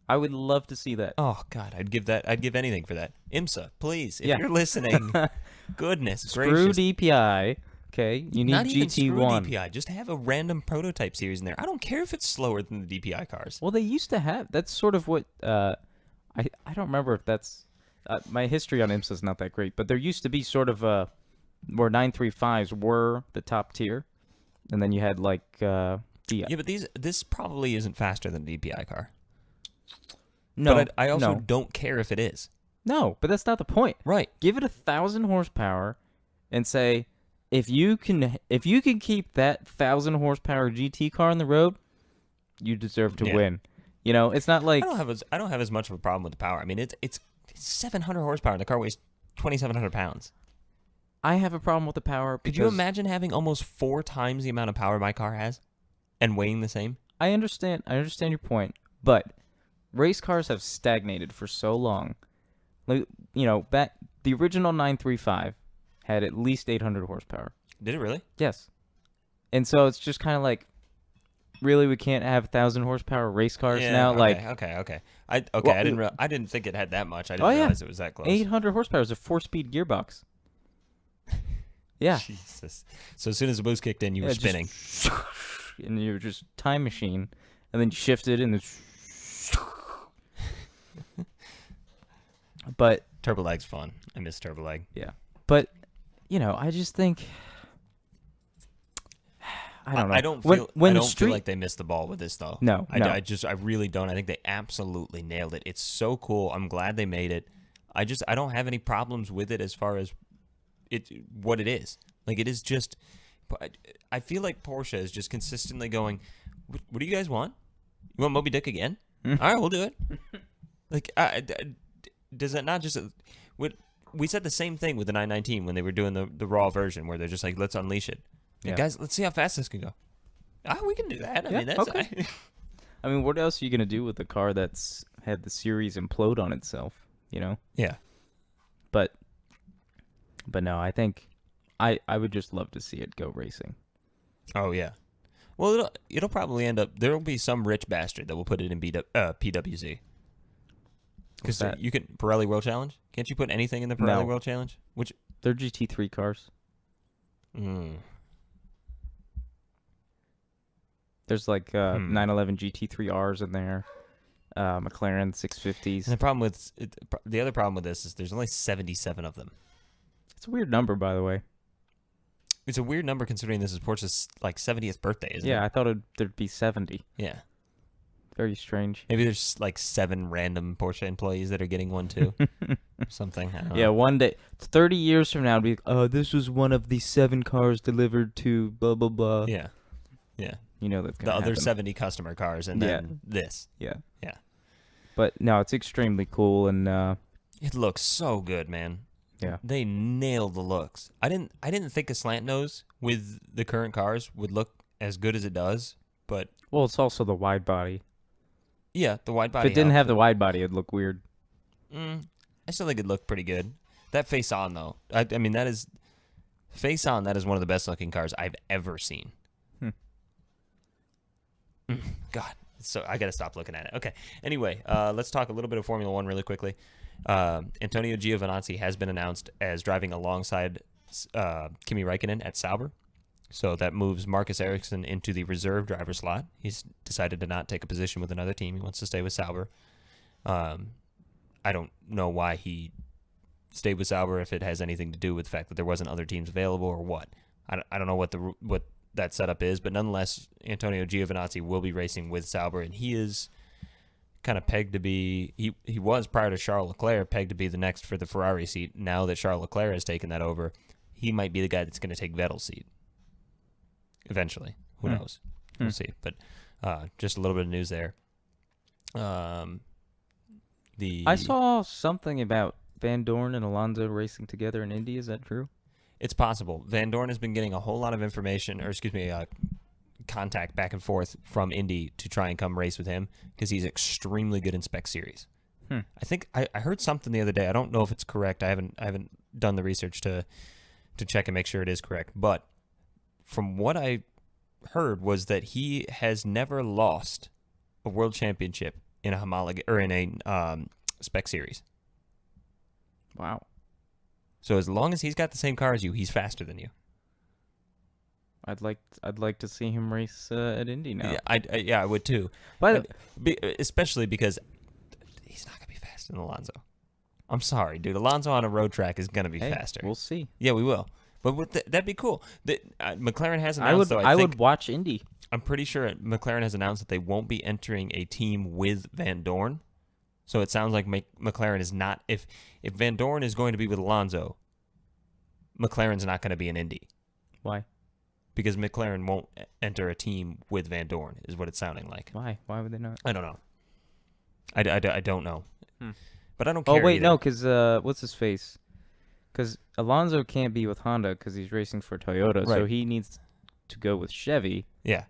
I would love to see that. Oh God, I'd give anything for that. IMSA, please, if Yeah. you're listening, goodness Screw gracious. DPI. Okay, you need Not even screw GT1. DPI. Just have a random prototype series in there. I don't care if it's slower than the DPI cars. Well, they used to have. That's sort of what. I don't remember if that's. My history on IMSA is not that great, but there used to be sort of where 935s were the top tier, and then you had like the. Yeah, but this probably isn't faster than a DPI car. No, But I also no, don't care if it is. no, but that's not the point. Right. Give it 1,000 horsepower, and say, if you can keep that 1,000 horsepower GT car on the road, you deserve to Yeah. win. You know, it's not like I don't have as much of a problem with the power. I mean, it's 700 horsepower. The car weighs 2,700 pounds. I have a problem with the power. Could you because imagine having almost 4 times the amount of power my car has, and weighing the same? I understand your point, but race cars have stagnated for so long. Like, you know, the original 935 had at least 800 horsepower. Did it really? Yes. And so it's just kind of like, really, we can't have 1,000 horsepower race cars now? Okay, Like, okay. I Well, I didn't think it had that much. I didn't Oh, yeah. realize it was that close. 800 horsepower is a 4-speed gearbox. Yeah. Jesus. So as soon as the boost kicked in, you were Yeah, spinning. And you were just time machine, and then you shifted, and then. But Turbo Leg's fun. I miss Turbo Leg. yeah, but you know, I just think I don't know. I don't when, feel. when I the don't street, feel like they missed the ball with this though. No, no. I really don't. I think they absolutely nailed it. It's so cool. I'm glad they made it. I don't have any problems with it as far as what it is. Like it is just. I feel like Porsche is just consistently going. What do you guys want? You want Moby Dick again? All right, we'll do it. Like, does that not just? We said the same thing with the 919 when they were doing the raw version, where they're just like, let's unleash it. Yeah. Guys, let's see how fast this can go. We can do that. I Yeah, mean, that's okay. I mean, what else are you gonna do with a car that's had the series implode on itself? You know. yeah. But no, I think I would just love to see it go racing. Oh yeah. Well, it'll probably end up. There will be some rich bastard that will put it in PWZ. What's Because that? you can Pirelli World Challenge. Can't you put anything in the Pirelli No. World Challenge? Which They're GT3 cars. There's like 911 GT3Rs in there, McLaren 650s. And the problem with the other problem with this is there's only 77 of them. It's a weird number, by the way. It's a weird number considering this is Porsche's like 70th birthday, isn't it? Yeah, I thought there'd be 70. Yeah. Very strange. Maybe there's like 7 random Porsche employees that are getting one too. Or something. I don't Yeah, know. one day, 30 years from now, it'll be like, this was one of the 7 cars delivered to blah, blah, blah. Yeah. Yeah. You know that's The going to other happen. 70 customer cars and then this. Yeah. Yeah. But no, it's extremely cool, and It looks so good, man. yeah. They nailed the looks. I didn't think a slant nose with the current cars would look as good as it does, but Well, it's also the wide body. yeah, the wide body. If it didn't helps. have the wide body, it'd look weird. I still think it looked pretty good. That face on though, I mean that is face on. That is one of the best looking cars I've ever seen. God, so I gotta stop looking at it. Okay. Anyway, let's talk a little bit of Formula One really quickly. Antonio Giovinazzi has been announced as driving alongside Kimi Räikkönen at Sauber. So that moves Marcus Ericsson into the reserve driver slot. He's decided to not take a position with another team. He wants to stay with Sauber. I don't know why he stayed with Sauber, if it has anything to do with the fact that there wasn't other teams available or what. I don't know what that setup is, but nonetheless, Antonio Giovinazzi will be racing with Sauber, and he is kind of pegged to be, he was prior to Charles Leclerc pegged to be the next for the Ferrari seat. Now that Charles Leclerc has taken that over, he might be the guy that's going to take Vettel's seat eventually. Who knows? We'll see. But just a little bit of news there. I saw something about Van Dorn and Alonso racing together in Indy. Is that true? It's possible. Van Dorn has been getting a whole lot of information, or excuse me, contact back and forth from Indy to try and come race with him because he's extremely good in Spec Series. I think I heard something the other day. I don't know if it's correct. I haven't done the research to check and make sure it is correct. But from what I heard was that he has never lost a world championship in a spec series. Wow. So as long as he's got the same car as you, he's faster than you. I'd like to see him race at Indy now. Yeah, I would too. But especially because he's not gonna be faster than Alonso. I'm sorry, dude. Alonso on a road track is gonna be faster. We'll see. Yeah, we will. But that'd be cool. McLaren has announced. I would watch Indy. I'm pretty sure McLaren has announced that they won't be entering a team with Van Dorn. So it sounds like McLaren is not. If Van Dorn is going to be with Alonso, McLaren's not going to be in Indy. Why? Because McLaren won't enter a team with Van Dorn, is what it's sounding like. Why? Why would they not? I don't know. I don't know. But I don't care. Oh, wait, either. no, because what's his face? Because Alonso can't be with Honda because he's racing for Toyota, so Right. he needs to go with Chevy. Yeah.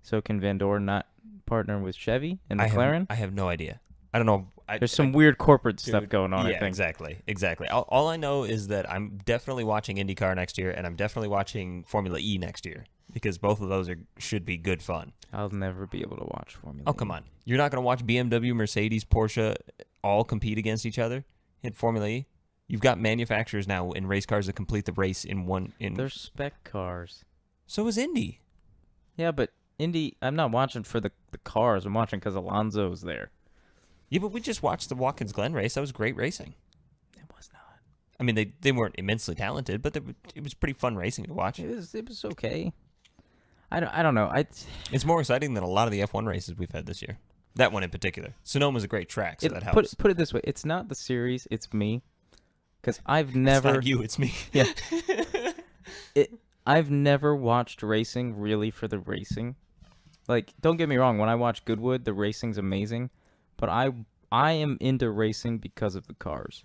So can Van Dorn not partner with Chevy and McLaren? I have no idea. I don't know. There's some weird corporate stuff going on, Yeah, I think. exactly. All I know is that I'm definitely watching IndyCar next year, and I'm definitely watching Formula E next year because both of those should be good fun. I'll never be able to watch Formula Oh, E. come on. You're not going to watch BMW, Mercedes, Porsche all compete against each other in Formula E? You've got manufacturers now in race cars that complete the race in one. They're spec cars. So is Indy. Yeah, but Indy, I'm not watching for the cars. I'm watching because Alonso's there. Yeah, but we just watched the Watkins Glen race. That was great racing. It was not. I mean, they weren't immensely talented, but it was pretty fun racing to watch. It was okay. I don't know. It's more exciting than a lot of the F1 races we've had this year. That one in particular. Sonoma's a great track, so that helps. Put it this way: it's not the series, it's me. Because I've never. It's not you, it's me. Yeah. I've never watched racing really for the racing. Like, don't get me wrong. When I watch Goodwood, the racing's amazing, but I am into racing because of the cars.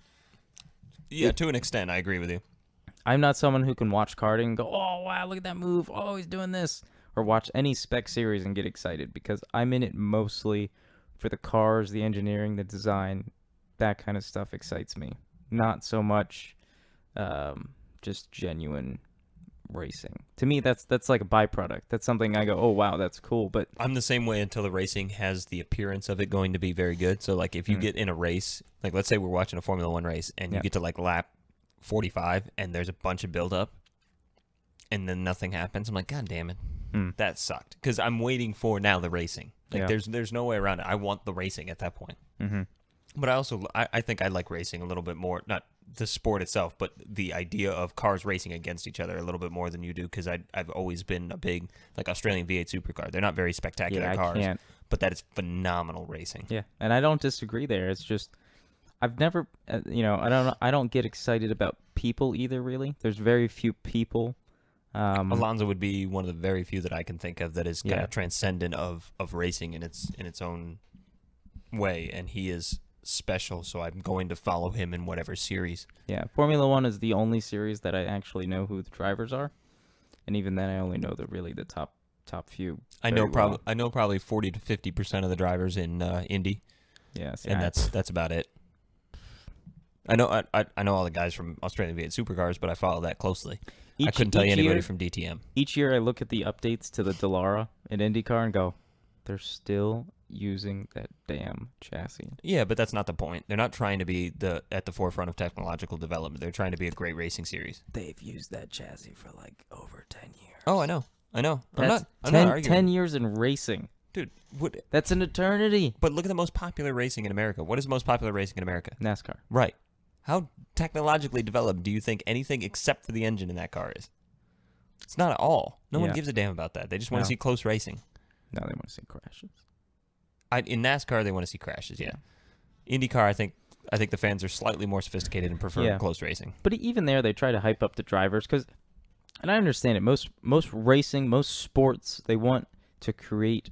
Yeah, to an extent, I agree with you. I'm not someone who can watch karting and go, oh, wow, look at that move. Oh, he's doing this. Or watch any spec series and get excited because I'm in it mostly for the cars, the engineering, the design. That kind of stuff excites me. Not so much just genuine racing. To me, that's like a byproduct. That's something I go, oh, wow, that's cool. But I'm the same way until the racing has the appearance of it going to be very good. So, like, if you get in a race, like, let's say we're watching a Formula One race, and you get to, like, lap 45, and there's a bunch of buildup, and then nothing happens. I'm like, God damn it. That sucked. Because I'm waiting for now the racing. Like, there's no way around it. I want the racing at that point. Mm-hmm. But I think I like racing a little bit more, not the sport itself, but the idea of cars racing against each other a little bit more than you do, because I've always been a big, like, Australian V8 supercar. They're not very spectacular cars, but that is phenomenal racing. Yeah, and I don't disagree there. It's just I've never, I don't get excited about people either, really. There's very few people. Alonso would be one of the very few that I can think of that is kind of transcendent of racing in its own way, and he is special, so I'm going to follow him in whatever series. Yeah, Formula One is the only series that I actually know who the drivers are, and even then I only know the top few. I know probably 40 to 50% of the drivers in Indy. Yeah, and that's about it. I know all the guys from Australian V8 supercars, but I follow that closely. I couldn't tell you anybody from DTM. Each year I look at the updates to the Dallara in IndyCar and go, they're still using that damn chassis. Yeah, but that's not the point. They're not trying to be at the forefront of technological development. They're trying to be a great racing series. They've used that chassis for like over 10 years. Oh, I know. I'm not arguing. 10 years in racing. Dude, that's an eternity. But look at the most popular racing in America. What is the most popular racing in America? NASCAR. Right. How technologically developed do you think anything except for the engine in that car is? It's not at all. No one gives a damn about that. They just want to see close racing. No, they want to see crashes. In NASCAR, they want to see crashes, yeah. IndyCar, I think the fans are slightly more sophisticated and prefer close racing. But even there, they try to hype up the drivers and I understand it. Most racing, most sports, they want to create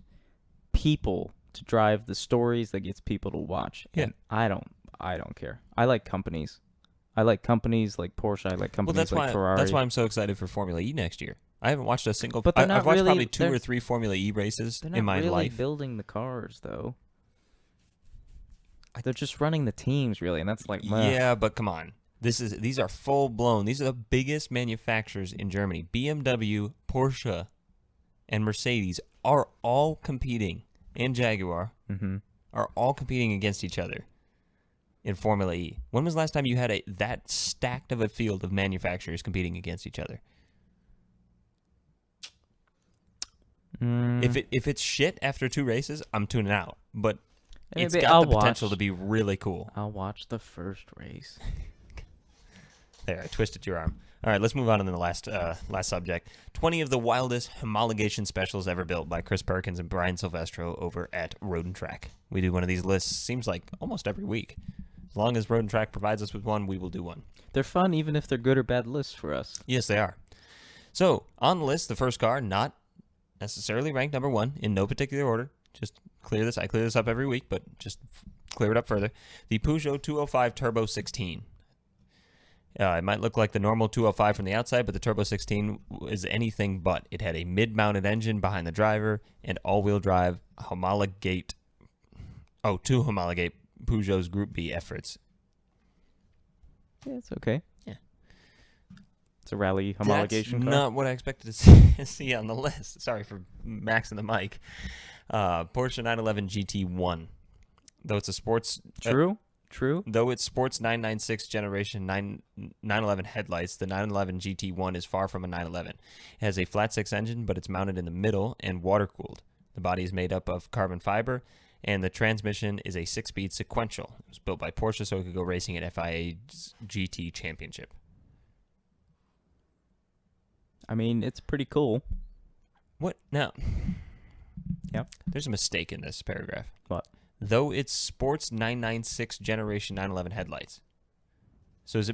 people to drive the stories that gets people to watch. Yeah. And I don't care. I like companies. I like companies like Porsche. I like companies like Ferrari. That's why I'm so excited for Formula E next year. I haven't watched a single. But I've watched probably 2 or 3 Formula E races in my life. They're not really building the cars, though. They're just running the teams, really, and that's like. Yeah, but come on. These are full blown. These are the biggest manufacturers in Germany. BMW, Porsche, and Mercedes are all competing and Jaguar are all competing against each other in Formula E. When was the last time you had that stacked of a field of manufacturers competing against each other? If it's shit after 2 races, I'm tuning out. But it's got the potential to be really cool. I'll watch the first race. There, I twisted your arm. All right, let's move on to the last subject. 20 of the wildest homologation specials ever built by Chris Perkins and Brian Silvestro over at Road and Track. We do one of these lists, seems like almost every week. As long as Road and Track provides us with one, we will do one. They're fun, even if they're good or bad lists for us. Yes, they are. So, on the list, the first car, not necessarily ranked number 1, in no particular order. Just clear this. I clear this up every week, but just clear it up further. The Peugeot 205 Turbo 16. It might look like the normal 205 from the outside, but the Turbo 16 is anything but. It had a mid-mounted engine behind the driver and all-wheel drive to homologate Peugeot's Group B efforts. Yeah, it's okay. Yeah. It's a rally homologation That's car. not what I expected to see on the list. Sorry for maxing the mic. Porsche 911 GT1. Though it's a sports... True. Though it sports 996 generation 911 headlights, the 911 GT1 is far from a 911. It has a flat 6 engine, but it's mounted in the middle and water-cooled. The body is made up of carbon fiber, and the transmission is a 6-speed sequential. It was built by Porsche so it could go racing at FIA's GT Championship. I mean, it's pretty cool. What? No. Yep. There's a mistake in this paragraph. What? Though it sports 996 generation 911 headlights. So is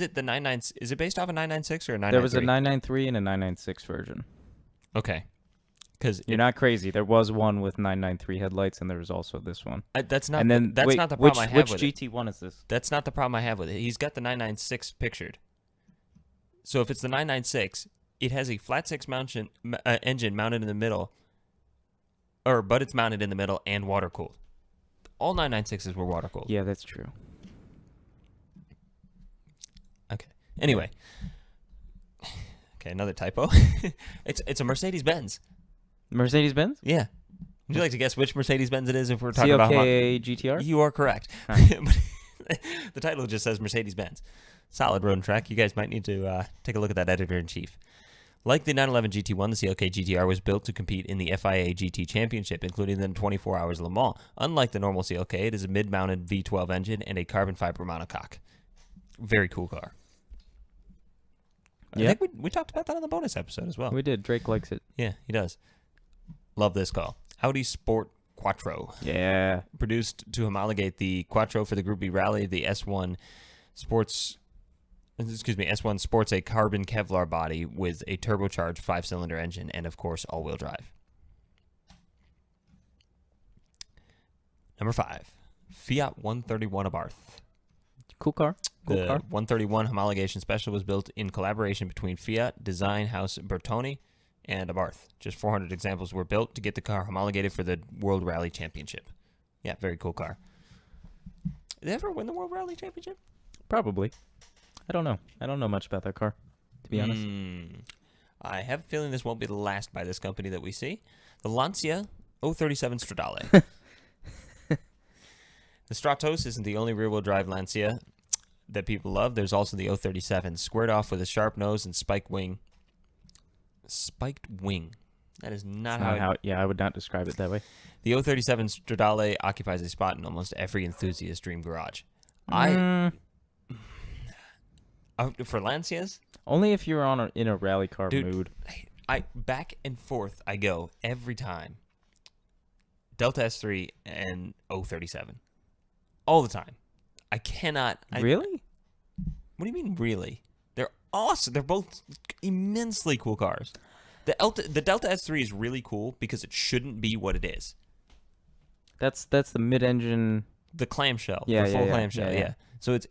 it the 99? Is it based off a 996 or a 993? There was a 993 and a 996 version. Okay. Because you're not crazy. There was one with 993 headlights, and there was also this one. That's not. And then that's not the problem I have with it. Which GT1 is this? That's not the problem I have with it. He's got the 996 pictured. So if it's the 996, it has a flat 6 engine mounted in the middle, but it's mounted in the middle and water cooled. All 996s were water cooled. Yeah, that's true. Okay. Anyway. Okay, another typo. It's a Mercedes-Benz. Mercedes-Benz? Yeah. Would you like to guess which Mercedes-Benz it is if we're talking about... CLK GTR? You are correct. Huh. The title just says Mercedes-Benz. Solid Road and Track. You guys might need to take a look at that editor-in-chief. Like the 911 GT1, the CLK GTR was built to compete in the FIA GT Championship, including the 24 Hours Le Mans. Unlike the normal CLK, it is a mid-mounted V12 engine and a carbon fiber monocoque. Very cool car. Yeah. I think we talked about that on the bonus episode as well. We did. Drake likes it. Yeah, he does. Love this car. Audi Sport Quattro. Yeah. Produced to homologate the Quattro for the Group B Rally, the S1 sports a carbon Kevlar body with a turbocharged 5-cylinder engine and, of course, all-wheel drive. Number 5, Fiat 131 Abarth. Cool car. The 131 homologation special was built in collaboration between Fiat, design house Bertoni, and Abarth. Just 400 examples were built to get the car homologated for the World Rally Championship. Yeah, very cool car. Did they ever win the World Rally Championship? Probably. I don't know. I don't know much about that car, to be honest. I have a feeling this won't be the last by this company that we see. The Lancia 037 Stradale. The Stratos isn't the only rear-wheel drive Lancia that people love. There's also the 037, squared off with a sharp nose and spiked wing. Spiked wing. That is not how... Yeah, I would not describe it that way. The 037 Stradale occupies a spot in almost every enthusiast dream garage. For Lancias? Only if you're in a rally car mood. I back and forth I go every time. Delta S3 and 037. All the time. I cannot... Really? What do you mean, really? They're awesome. They're both immensely cool cars. The Delta S3 is really cool because it shouldn't be what it is. That's the mid-engine... The clamshell. Yeah, the full clamshell, yeah. So it's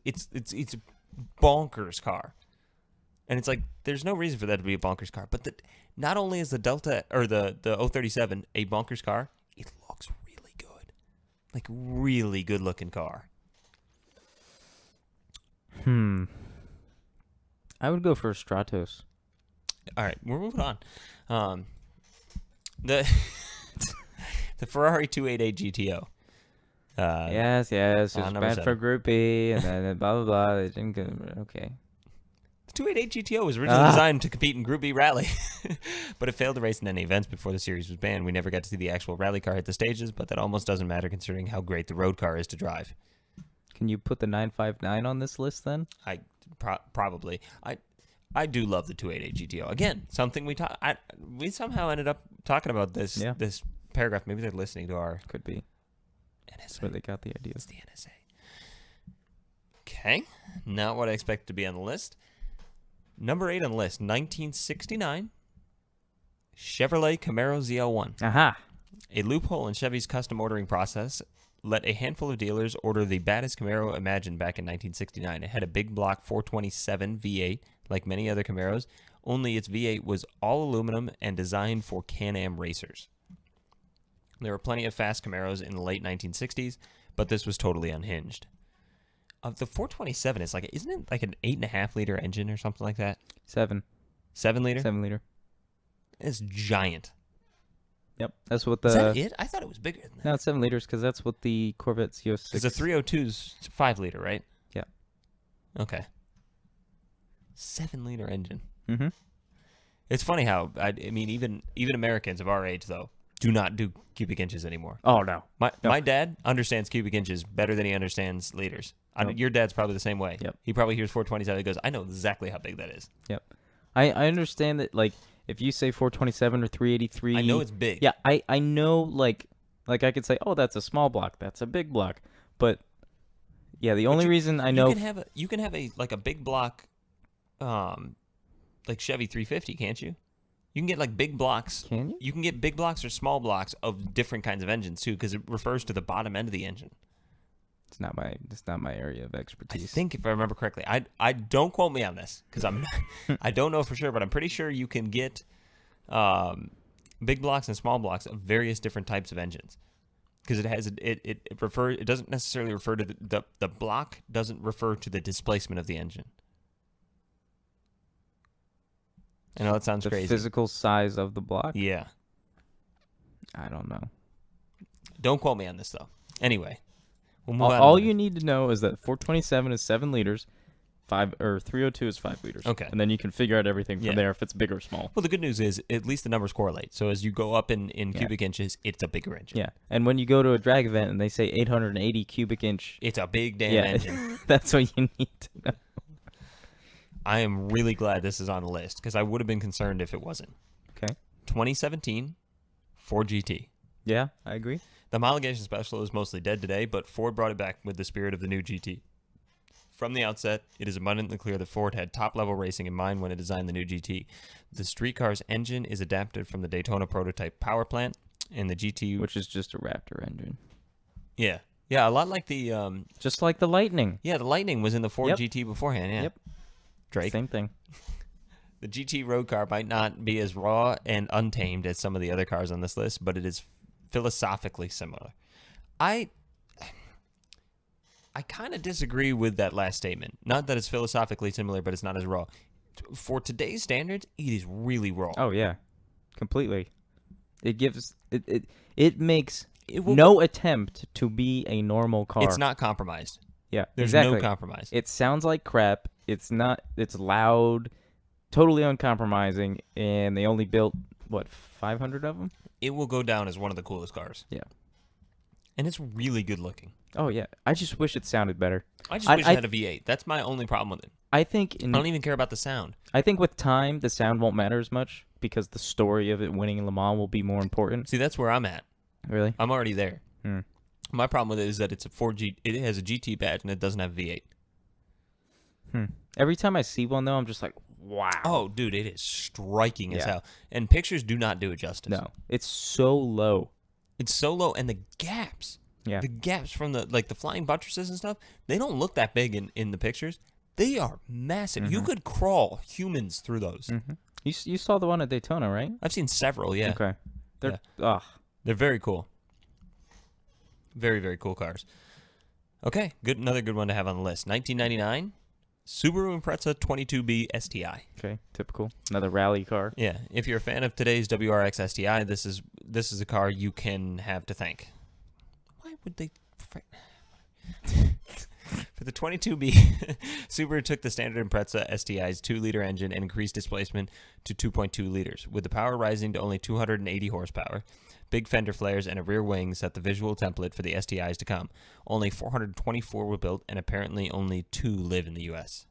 bonkers car. And it's like, there's no reason for that to be a bonkers car. But not only is the Delta, or the 037 a bonkers car, it looks really good. Like, really good looking car. I would go for a Stratos. All right, we're moving on. The The Ferrari 288 GTO. Yes, it's number bad 7. for Group B, and then blah, blah, blah. They didn't get okay. The 288 GTO was originally designed to compete in Group B rally, but it failed to race in any events before the series was banned. We never got to see the actual rally car hit the stages, but that almost doesn't matter considering how great the road car is to drive. Can you put the 959 on this list then? Probably. I do love the 288 GTO. Again, something we somehow ended up talking about this this paragraph. Maybe they're listening to our Could be. NSA. That's where they got the idea. It's the NSA. Okay, not what I expected to be on the list. Number 8 on the list, 1969 Chevrolet Camaro ZL1. Aha. A loophole in Chevy's custom ordering process let a handful of dealers order the baddest Camaro imagined back in 1969. It had a big block 427 V8, like many other Camaros, only its V8 was all aluminum and designed for Can-Am racers. There were plenty of fast Camaros in the late 1960s, but this was totally unhinged. The 427 is isn't it like an 8.5 liter engine or something like that? 7 liter? 7 liter. It's giant. Yep. That's what the. Is that it? I thought it was bigger than that. No, it's 7 liters because that's what the Corvette CO6. Because the 302's 5 liter, right? Yeah. Okay. 7 liter engine. Mm-hmm. It's funny how I mean even Americans of our age though do not do cubic inches anymore. Oh no. My dad understands cubic inches better than he understands liters. Nope. Your dad's probably the same way. Yep. He probably hears 427. He goes, I know exactly how big that is. Yep. I understand that if you say 427 or 383, I know it's big. Yeah, I know like I could say, oh, that's a small block, that's a big block, but yeah, the only reason I know you can have a big block, like Chevy 350, can't you? You can get big blocks. Can you? You can get big blocks or small blocks of different kinds of engines too, because it refers to the bottom end of the engine. It's not my area of expertise. I think if I remember correctly, I don't quote me on this because I don't know for sure, but I'm pretty sure you can get big blocks and small blocks of various different types of engines because it doesn't necessarily refer to the block doesn't refer to the displacement of the engine. I know that sounds the crazy. Physical size of the block? Yeah. I don't know. Don't quote me on this though. Anyway. We'll move on. All you need to know is that 427 is 7 liters, 302 is 5 liters. Okay. And then you can figure out everything from there if it's big or small. Well, the good news is at least the numbers correlate. So as you go up in cubic inches, it's a bigger engine. Yeah. And when you go to a drag event and they say 880 cubic inch, it's a big damn engine. That's what you need to know. I am really glad this is on the list because I would have been concerned if it wasn't. Okay. 2017 Ford GT. Yeah, I agree. The homologation special is mostly dead today, but Ford brought it back with the spirit of the new GT. From the outset, it is abundantly clear that Ford had top-level racing in mind when it designed the new GT. The street car's engine is adapted from the Daytona prototype power plant, and the GT... Which is just a Raptor engine. Yeah. Yeah, a lot like the... just like the Lightning. Yeah, the Lightning was in the Ford GT beforehand, yeah. Yep. Drake. Same thing. The GT road car might not be as raw and untamed as some of the other cars on this list, but it is philosophically similar. I kind of disagree with that last statement. Not that it's philosophically similar, but it's not as raw. For today's standards, it is really raw. Oh yeah, completely. It gives it makes no attempt to be a normal car. It's not compromised. Yeah, there's exactly. no compromise. It sounds like crap. It's not. It's loud, totally uncompromising, and they only built 500 of them. It will go down as one of the coolest cars. Yeah. And it's really good looking. Oh, yeah. I just wish it sounded better. I just wish it had a V8. That's my only problem with it. I think... I don't even care about the sound. I think with time, the sound won't matter as much because the story of it winning in Le Mans will be more important. See, that's where I'm at. Really? I'm already there. My problem with it is that it's a Ford G. It has a GT badge and it doesn't have V8. Every time I see one, though, I'm just like, wow. Oh, dude, it is striking as hell. And pictures do not do it justice. No. It's so low. It's so low. And the gaps. Yeah. The gaps from the flying buttresses and stuff, they don't look that big in the pictures. They are massive. You could crawl humans through those. You saw the one at Daytona, right? I've seen several, yeah. Okay. They're very cool. Very, very cool cars. Okay, another good one to have on the list. 1999 Subaru Impreza 22B STI. Okay, typical. Another rally car. Yeah, if you're a fan of today's WRX STI, this is a car you can have to thank. Why would they? For the 22B, Subaru took the standard Impreza STI's 2-liter engine and increased displacement to 2.2 liters, with the power rising to only 280 horsepower. Big fender flares and a rear wing set the visual template for the STIs to come. Only 424 were built, and apparently only 2 live in the U.S.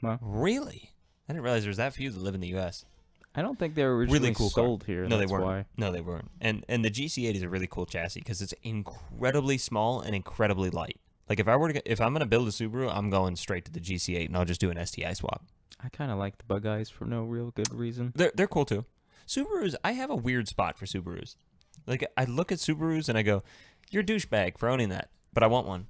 Wow. Really? I didn't realize there was that few that live in the U.S. I don't think they were originally Really cool car. sold here. No, that's they weren't. Why. No, they weren't. And the GC8 is a really cool chassis because it's incredibly small and incredibly light. Like if I'm gonna build a Subaru, I'm going straight to the GC8 and I'll just do an STI swap. I kind of like the bug eyes for no real good reason. They're cool too. Subarus, I have a weird spot for Subarus. Like I look at Subarus and I go, "You're a douchebag for owning that," but I want one.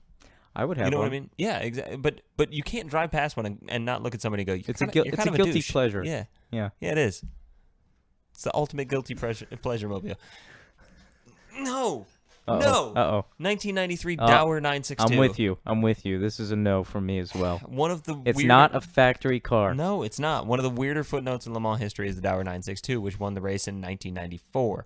I would have. You know one. what I mean? Yeah, exactly. But you can't drive past one and not look at somebody and go, It's you're a kind of guilty douche." pleasure. Yeah, Yeah. it is. It's the ultimate guilty pleasure mobile. No. Uh-oh. No. Uh-oh. 1993 Dower 962. I'm with you. This is a no from me as well. One of the It's weirder, not a factory car. No, it's not. One of the weirder footnotes in Le Mans history is the Dower 962, which won the race in 1994.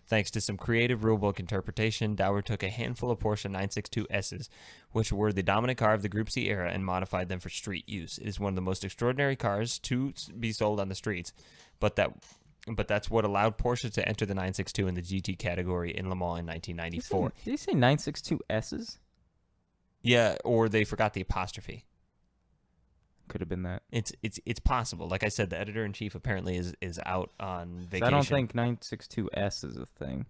Thanks to some creative rulebook interpretation, Dower took a handful of Porsche 962Ss, which were the dominant car of the Group C era, and modified them for street use. It is one of the most extraordinary cars to be sold on the streets, but that's what allowed Porsche to enter the 962 in the GT category in Le Mans in 1994. Did you say 962 S's? Yeah, or they forgot the apostrophe. Could have been that. It's possible. Like I said, the editor-in-chief apparently is out on vacation. I don't think 962S is a thing.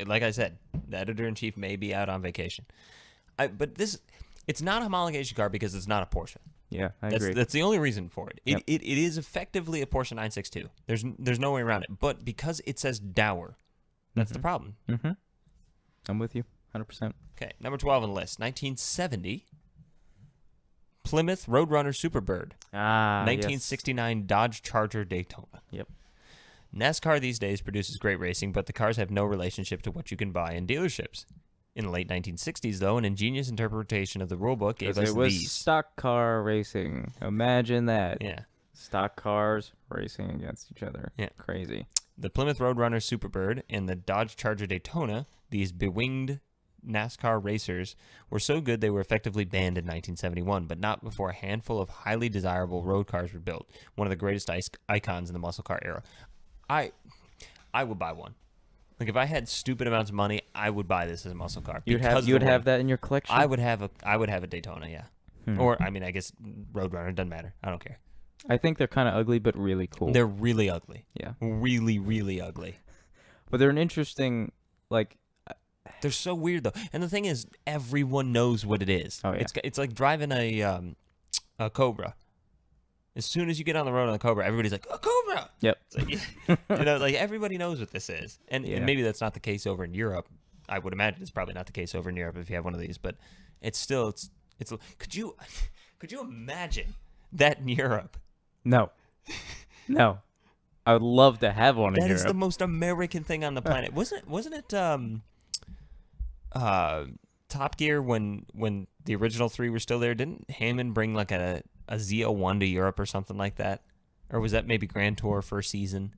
Like I said, the editor-in-chief may be out on vacation. But it's not a homologation car because it's not a Porsche. Yeah, I agree. That's the only reason for it. Yep. It is effectively a Porsche 962. There's no way around it. But because it says Dower, that's the problem. Mm-hmm. I'm with you, 100%. Okay, number 12 on the list, 1970. Plymouth Roadrunner Superbird. 1969 yes. Dodge Charger Daytona. Yep. NASCAR these days produces great racing, but the cars have no relationship to what you can buy in dealerships. In the late 1960s, though, an ingenious interpretation of the rulebook gave us it was these. stock car racing. Imagine that. Yeah. Stock cars racing against each other. Yeah. Crazy. The Plymouth Roadrunner Superbird and the Dodge Charger Daytona, these bewinged NASCAR racers, were so good they were effectively banned in 1971, but not before a handful of highly desirable road cars were built, one of the greatest icons in the muscle car era. I would buy one. Like if I had stupid amounts of money, I would buy this as a muscle car. You would have that in your collection? I would have a Daytona, yeah. Or I mean, I guess Roadrunner, doesn't matter. I don't care. I think they're kind of ugly, but really cool. They're really ugly. Yeah. Really, really ugly. But they're an interesting, like. They're so weird though, and the thing is, everyone knows what it is. Oh yeah. It's like driving a Cobra. As soon as you get on the road on a Cobra, everybody's like, a Cobra. Yep. It's like, like everybody knows what this is, and maybe that's not the case over in Europe. I would imagine it's probably not the case over in Europe if you have one of these, but it's still it's. Could you imagine that in Europe? No. No. I would love to have one in That Europe. is the most American thing on the planet. Wasn't it Top Gear when the original 3 were still there? Didn't Hammond bring like a Z01 to Europe or something like that? Or was that maybe Grand Tour first season?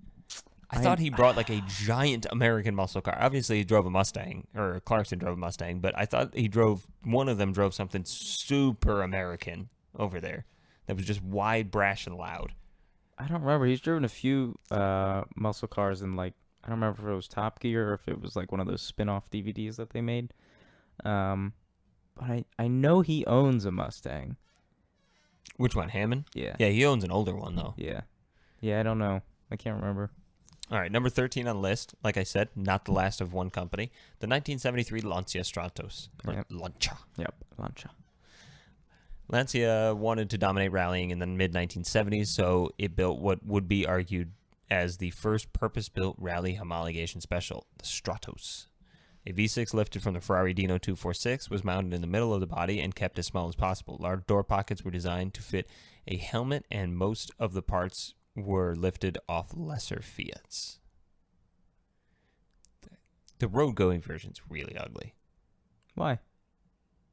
I thought he brought like a giant American muscle car. Obviously he drove a Mustang, or Clarkson drove a Mustang, but I thought one of them drove something super American over there that was just wide, brash, and loud. I don't remember. He's driven a few muscle cars in, like, I don't remember if it was Top Gear or if it was like one of those spin-off DVDs that they made. But I know he owns a Mustang. Which one, Hammond? Yeah. Yeah, he owns an older one though. Yeah. Yeah, I don't know. I can't remember. All right, number 13 on the list. Like I said, not the last of one company. The 1973 Lancia Stratos. Yep. Lancia. Yep, Lancia. Lancia wanted to dominate rallying in the mid-1970s, so it built what would be argued as the first purpose-built rally homologation special, the Stratos. A V6 lifted from the Ferrari Dino 246 was mounted in the middle of the body and kept as small as possible. Large door pockets were designed to fit a helmet, and most of the parts were lifted off lesser Fiats. The road-going version's really ugly. Why?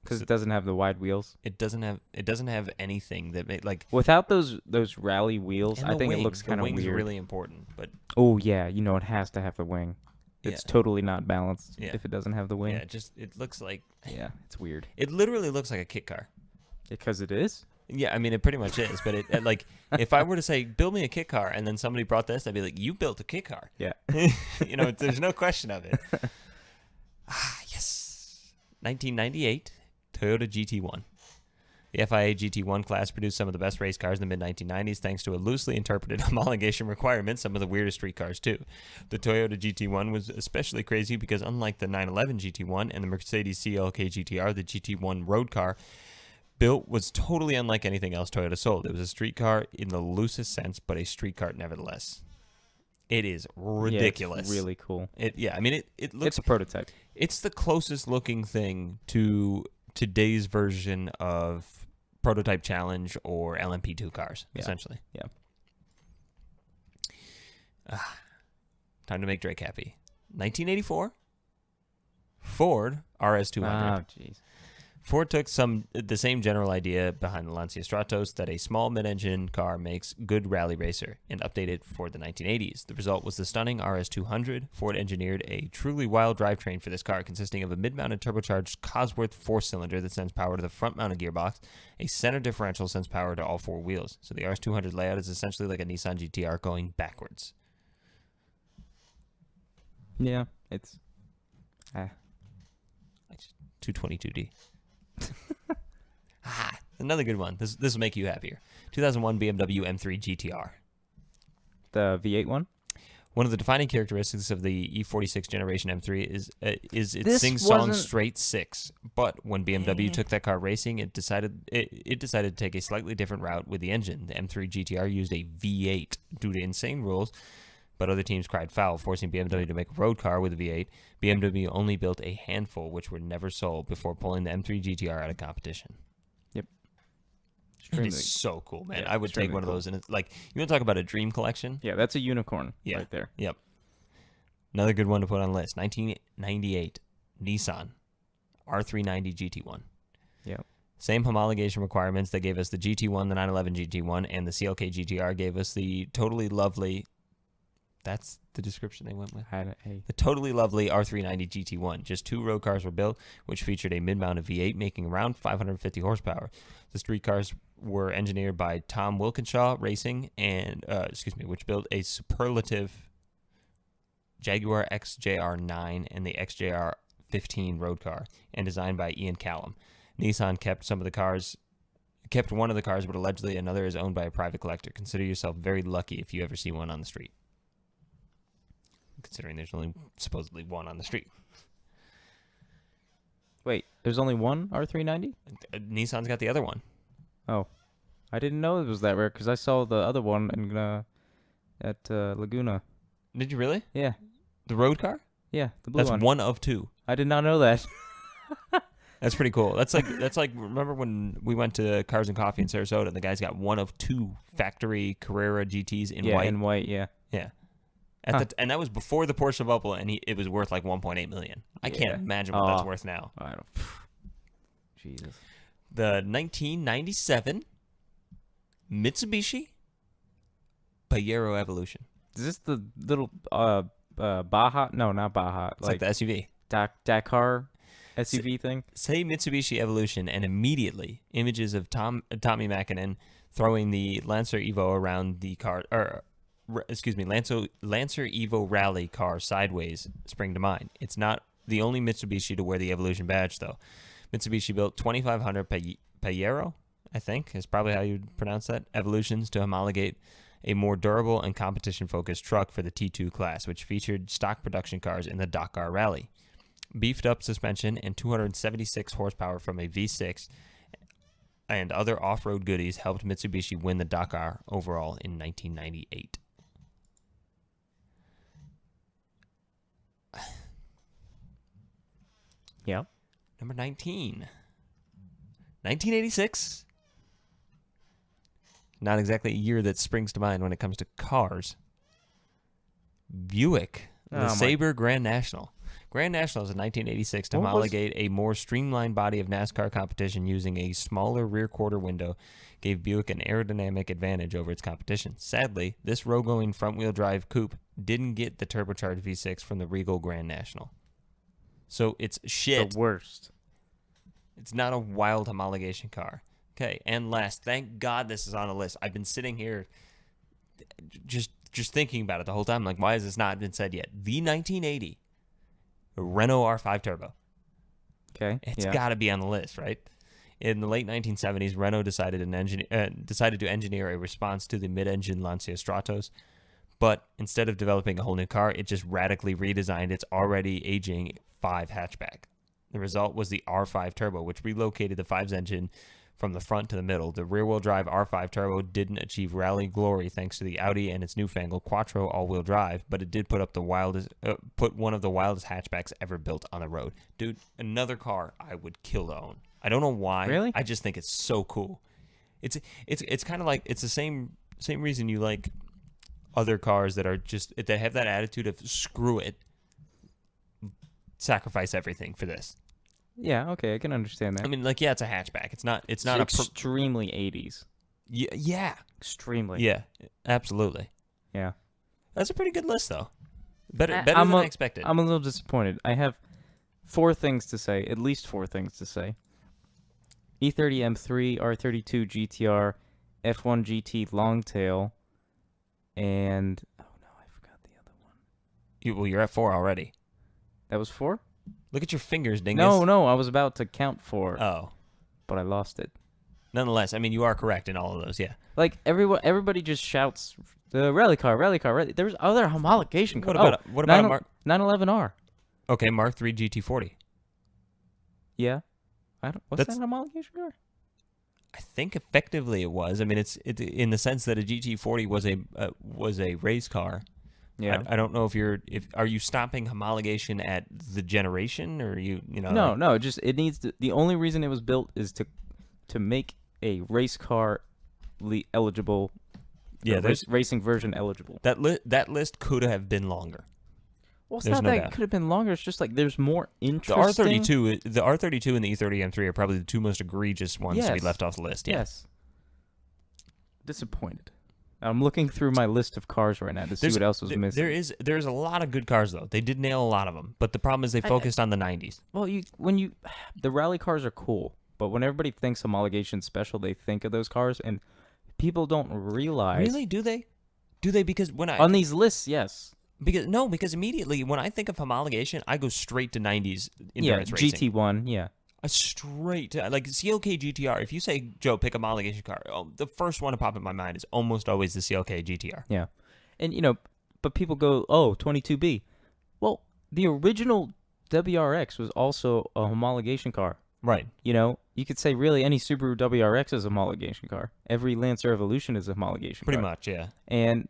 Because it doesn't have the wide wheels. It doesn't have anything that like. Without those rally wheels, And I the think wing, it looks kind of The wing's weird. really important, but Oh yeah, it has to have the wing. It's totally not balanced if it doesn't have the wing. yeah, it looks like. Yeah, it's weird. It literally looks like a kit car. Because it is. Yeah, I mean it pretty much is. But it like if I were to say build me a kit car, and then somebody brought this, I'd be like, you built a kit car. Yeah. There's no question of it. Yes. 1998 Toyota GT1. The FIA GT1 class produced some of the best race cars in the mid-1990s thanks to a loosely interpreted homologation requirement, some of the weirdest street cars too. The Toyota GT1 was especially crazy because unlike the 911 GT1 and the Mercedes CLK GTR, the GT1 road car built was totally unlike anything else Toyota sold. It was a street car in the loosest sense, but a street car nevertheless. It is ridiculous. Yeah, it's really cool. It looks... It's a prototype. It's the closest looking thing to today's version of Prototype Challenge or LMP2 cars, essentially. Yeah. Time to make Drake happy. 1984, Ford RS200. Oh, jeez. Ford took the same general idea behind the Lancia Stratos that a small mid-engine car makes good rally racer and updated for the 1980s. The result was the stunning RS200. Ford engineered a truly wild drivetrain for this car consisting of a mid-mounted turbocharged Cosworth four-cylinder that sends power to the front-mounted gearbox. A center differential sends power to all four wheels. So the RS200 layout is essentially like a Nissan GTR going backwards. Yeah, it's... 222D. Another good one. This will make you happier. 2001 BMW M3 GTR. The V8 one? One of the defining characteristics of the E46 generation M3 is its This sing-song wasn't- straight six. But when BMW took that car racing, it decided to take a slightly different route with the engine. The M3 GTR used a V8 due to insane rules, but other teams cried foul, forcing BMW to make a road car with a V8. BMW only built a handful, which were never sold, before pulling the M3 GTR out of competition. Yep. It is so cool, man. Yeah, I would take one of those, and it's like, you want to talk about a dream collection? Yeah, that's a unicorn right there. Yep. Another good one to put on the list. 1998 Nissan R390 GT1. Yep. Same homologation requirements that gave us the GT1, the 911 GT1, and the CLK GTR gave us the totally lovely... That's the description they went with. The totally lovely R390 GT1. Just two road cars were built, which featured a mid-mounted V8 making around 550 horsepower. The street cars were engineered by Tom Wilkinshaw Racing, and which built a superlative Jaguar XJR9 and the XJR15 road car, and designed by Ian Callum. Nissan kept one of the cars, but allegedly another is owned by a private collector. Consider yourself very lucky if you ever see one on the street, considering there's only supposedly one on the street. Wait, there's only one R390? Nissan's got the other one. Oh, I didn't know it was that rare because I saw the other one at Laguna. Did you really? Yeah. The road car? Yeah, the blue That's one. one of two. I did not know that. That's pretty cool. That's like remember when we went to Cars and Coffee in Sarasota and the guy's got one of two factory Carrera GTs in white? Yeah, in white, yeah. Yeah. And that was before the Porsche bubble, and it was worth like $1.8 million. I can't imagine what that's worth now. I don't. Jesus. The 1997 Mitsubishi Pajero Evolution. Is this the little Baja? No, not Baja. It's like the SUV. Dakar SUV thing? Say Mitsubishi Evolution, and immediately images of Tommy Mäkinen throwing the Lancer Evo around the car, Lancer Evo Rally car sideways spring to mind. It's not the only Mitsubishi to wear the Evolution badge, though. Mitsubishi built 2,500 Pajero, I think, is probably how you'd pronounce that, Evolutions to homologate a more durable and competition-focused truck for the T2 class, which featured stock production cars in the Dakar Rally. Beefed up suspension and 276 horsepower from a V6 and other off-road goodies helped Mitsubishi win the Dakar overall in 1998. Yeah. Number 19. 1986. Not exactly a year that springs to mind when it comes to cars. Buick, the Sabre Grand National. Grand National is in 1986 to What was- homologate a more streamlined body of NASCAR competition using a smaller rear quarter window, gave Buick an aerodynamic advantage over its competition. Sadly, this row-going front-wheel drive coupe didn't get the turbocharged V6 from the Regal Grand National. So it's shit. The worst. It's not a wild homologation car. Okay, and last, thank God this is on the list. I've been sitting here just thinking about it the whole time. Like, why has this not been said yet? The 1980 Renault R5 Turbo. Okay. It's yeah. got to be on the list, right? In the late 1970s, Renault decided to engineer a response to the mid-engine Lancia Stratos, but instead of developing a whole new car, it just radically redesigned its already aging 5 hatchback. The result was the R5 Turbo, which relocated the 5's engine from the front to the middle. The rear-wheel drive R5 Turbo didn't achieve rally glory thanks to the Audi and its newfangled Quattro all-wheel drive, but it did put one of the wildest hatchbacks ever built on the road. Dude, another car I would kill to own. I don't know why. Really? I just think it's so cool. It's kind of like, it's the same reason you like other cars that are just, they have that attitude of screw it, sacrifice everything for this. Yeah. Okay. I can understand that. I mean, like, yeah, it's a hatchback. It's not It's a extremely 80s. yeah. Extremely. Yeah, absolutely. Yeah. That's a pretty good list, though. Better I'm than I expected. I'm a little disappointed. I have 4 things to say, at least 4 things to say. E30 M3, R32 GTR, F1 GT Longtail, and oh no, I forgot the other one. You're at 4 already. That was 4? Look at your fingers, dingus. No, I was about to count 4, Oh. but I lost it. Nonetheless, I mean, you are correct in all of those, yeah. Like everybody just shouts the rally car. There's other homologation cars. What about a Mark? 911R? Okay, Mark III GT40. Yeah. What's That's- that homologation car? I think effectively it was. I mean, it's in the sense that a GT40 was a race car. Yeah. I don't know if are you stopping homologation at the generation, or you know? No, just it needs to. The only reason it was built is to make a race car eligible. Yeah, there's racing version eligible. that list could have been longer. Well, it's There's not no that doubt. it could have been longer. It's just like there's more The interesting. R32 and the E30 M3 are probably the 2 most egregious ones to be Yes. left off the list. Yeah. Yes. Disappointed. I'm looking through my list of cars right now to see what else was missing. There's a lot of good cars though. They did nail a lot of them, but the problem is they focused on the 90s. Well, the rally cars are cool, but when everybody thinks homologation special, they think of those cars, and people don't realize. Really? Do they? Because when On these lists, yes. because immediately when I think of homologation, I go straight to 90s endurance racing. GT1, yeah. Straight to, like, CLK GTR. If you say, Joe, pick a homologation car, the first one to pop in my mind is almost always the CLK GTR. Yeah. And, but people go, 22B. Well, the original WRX was also a homologation car. Right. You could say really any Subaru WRX is a homologation car. Every Lancer Evolution is a homologation Pretty car. much, yeah. And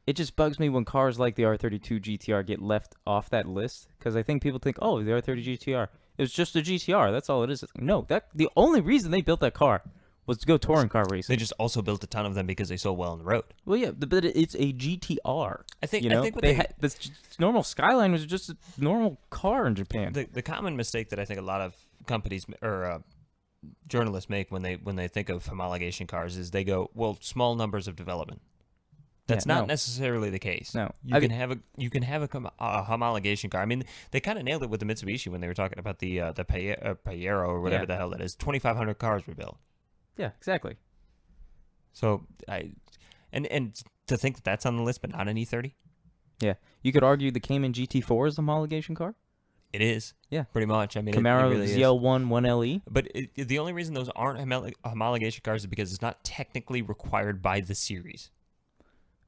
it just bugs me when cars like the R32 GTR get left off that list, because I think people think, the R30 GTR. It was just a GTR. That's all it is. No, the only reason they built that car was to go touring car racing. They just also built a ton of them because they sold well on the road. Well, yeah, but it's a GTR. I think what this normal Skyline was just a normal car in Japan. the common mistake that I think a lot of companies or journalists make when they think of homologation cars is they go, well, small numbers of development. That's not necessarily the case. No, you can have a homologation car. I mean, they kind of nailed it with the Mitsubishi when they were talking about the Pajero or whatever the hell that is. 2,500 cars were built. Yeah, exactly. So and to think that that's on the list, but not an E30. Yeah, you could argue the Cayman GT4 is a homologation car. It is. Yeah, pretty much. I mean, Camaro it really ZL1 1LE. But the only reason those aren't homologation cars is because it's not technically required by the series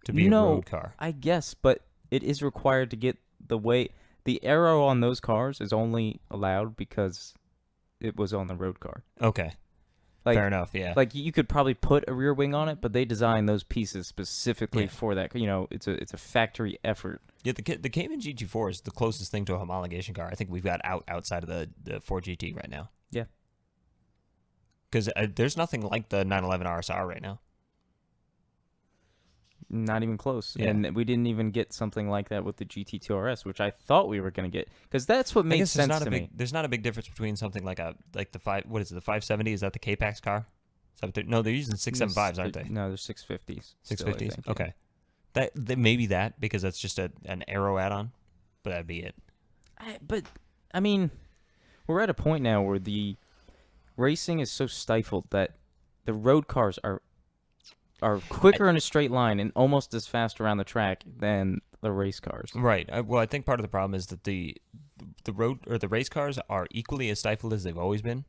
to be a road car. I guess, but it is required to get the arrow on those cars is only allowed because it was on the road car. Okay. Fair enough, yeah. Like, you could probably put a rear wing on it, but they designed those pieces specifically for that. It's a factory effort. Yeah, the Cayman GT4 is the closest thing to a homologation car I think we've got outside of the Ford GT right now. Yeah. Because there's nothing like the 911 RSR right now. Not even close. Yeah. And we didn't even get something like that with the GT2 RS, which I thought we were going to get. Because that's what I made guess sense to me. there's not a big difference between something like the 570? Is that the K-Pax car? Is that what no, they're using 675s, aren't they? No, they're 650s. 650s? Okay. That maybe that, because that's just an aero add-on, but that'd be it. But, I mean, we're at a point now where the racing is so stifled that the road cars are quicker in a straight line and almost as fast around the track than the race cars. Right. Well, I think part of the problem is that the road or the race cars are equally as stifled as they've always been.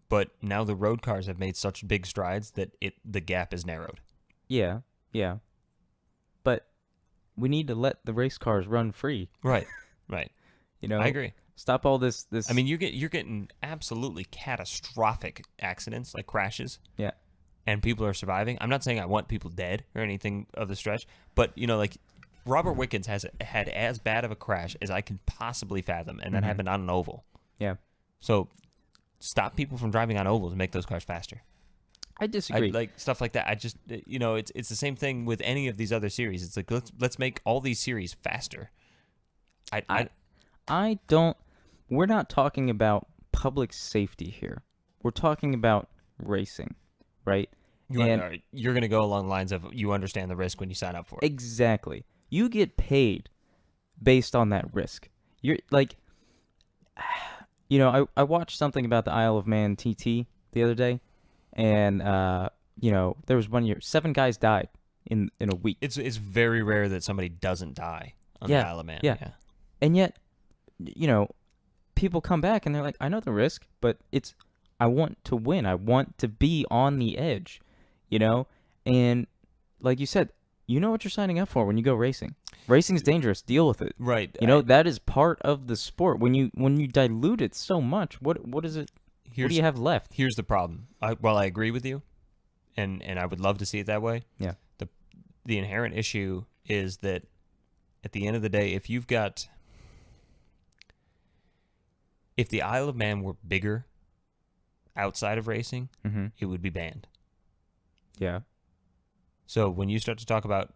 But now the road cars have made such big strides that the gap is narrowed. Yeah. But we need to let the race cars run free. Right. You know, I agree. Stop all this. I mean, you're getting absolutely catastrophic accidents, like crashes. Yeah. And people are surviving. I'm not saying I want people dead or anything of the stretch, but like Robert Wickens has had as bad of a crash as I can possibly fathom, and that happened on an oval. Yeah. So stop people from driving on ovals and make those cars faster. I disagree. Like stuff like that. I just it's the same thing with any of these other series. It's like let's make all these series faster. I don't. We're not talking about public safety here. We're talking about racing, right? You're going to go along the lines of you understand the risk when you sign up for it. Exactly. You get paid based on that risk. You're like, I watched something about the Isle of Man TT the other day, and there was 1 year 7 guys died in a week. It's very rare that somebody doesn't die on the Isle of Man. Yeah. And yet, people come back and they're like, I know the risk, but I want to win. I want to be on the edge, And like you said, you know what you're signing up for when you go racing. Racing's dangerous. Deal with it. Right. That is part of the sport. When you dilute it so much, what is it? What do you have left? Here's the problem. While I agree with you, and I would love to see it that way. Yeah. The inherent issue is that at the end of the day, if the Isle of Man were bigger outside of racing, it would be banned. Yeah. So when you start to talk about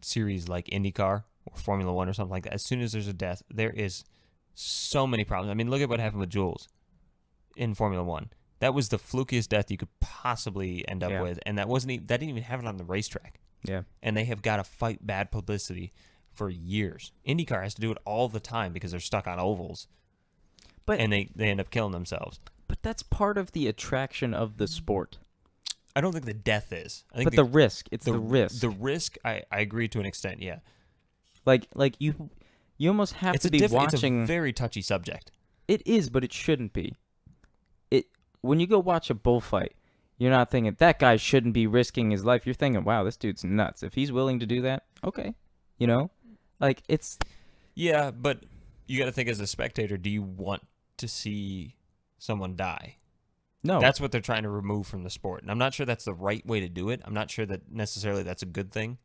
series like IndyCar or Formula One or something like that, as soon as there's a death, there is so many problems. I mean, look at what happened with Jules in Formula One. That was the flukiest death you could possibly end up with, and that didn't even happen on the racetrack. Yeah. And they have got to fight bad publicity for years. IndyCar has to do it all the time because they're stuck on ovals. And they end up killing themselves. But that's part of the attraction of the sport. I don't think the death is. I think the risk. It's the risk. The risk, I agree to an extent, yeah. Like you almost have to be watching. It's a very touchy subject. It is, but it shouldn't be. When you go watch a bullfight, you're not thinking, that guy shouldn't be risking his life. You're thinking, wow, this dude's nuts. If he's willing to do that, okay. Like it's... Yeah, but you got to think as a spectator, do you want to see someone die? No. That's what they're trying to remove from the sport. And I'm not sure that's the right way to do it. I'm not sure that necessarily that's a good thing.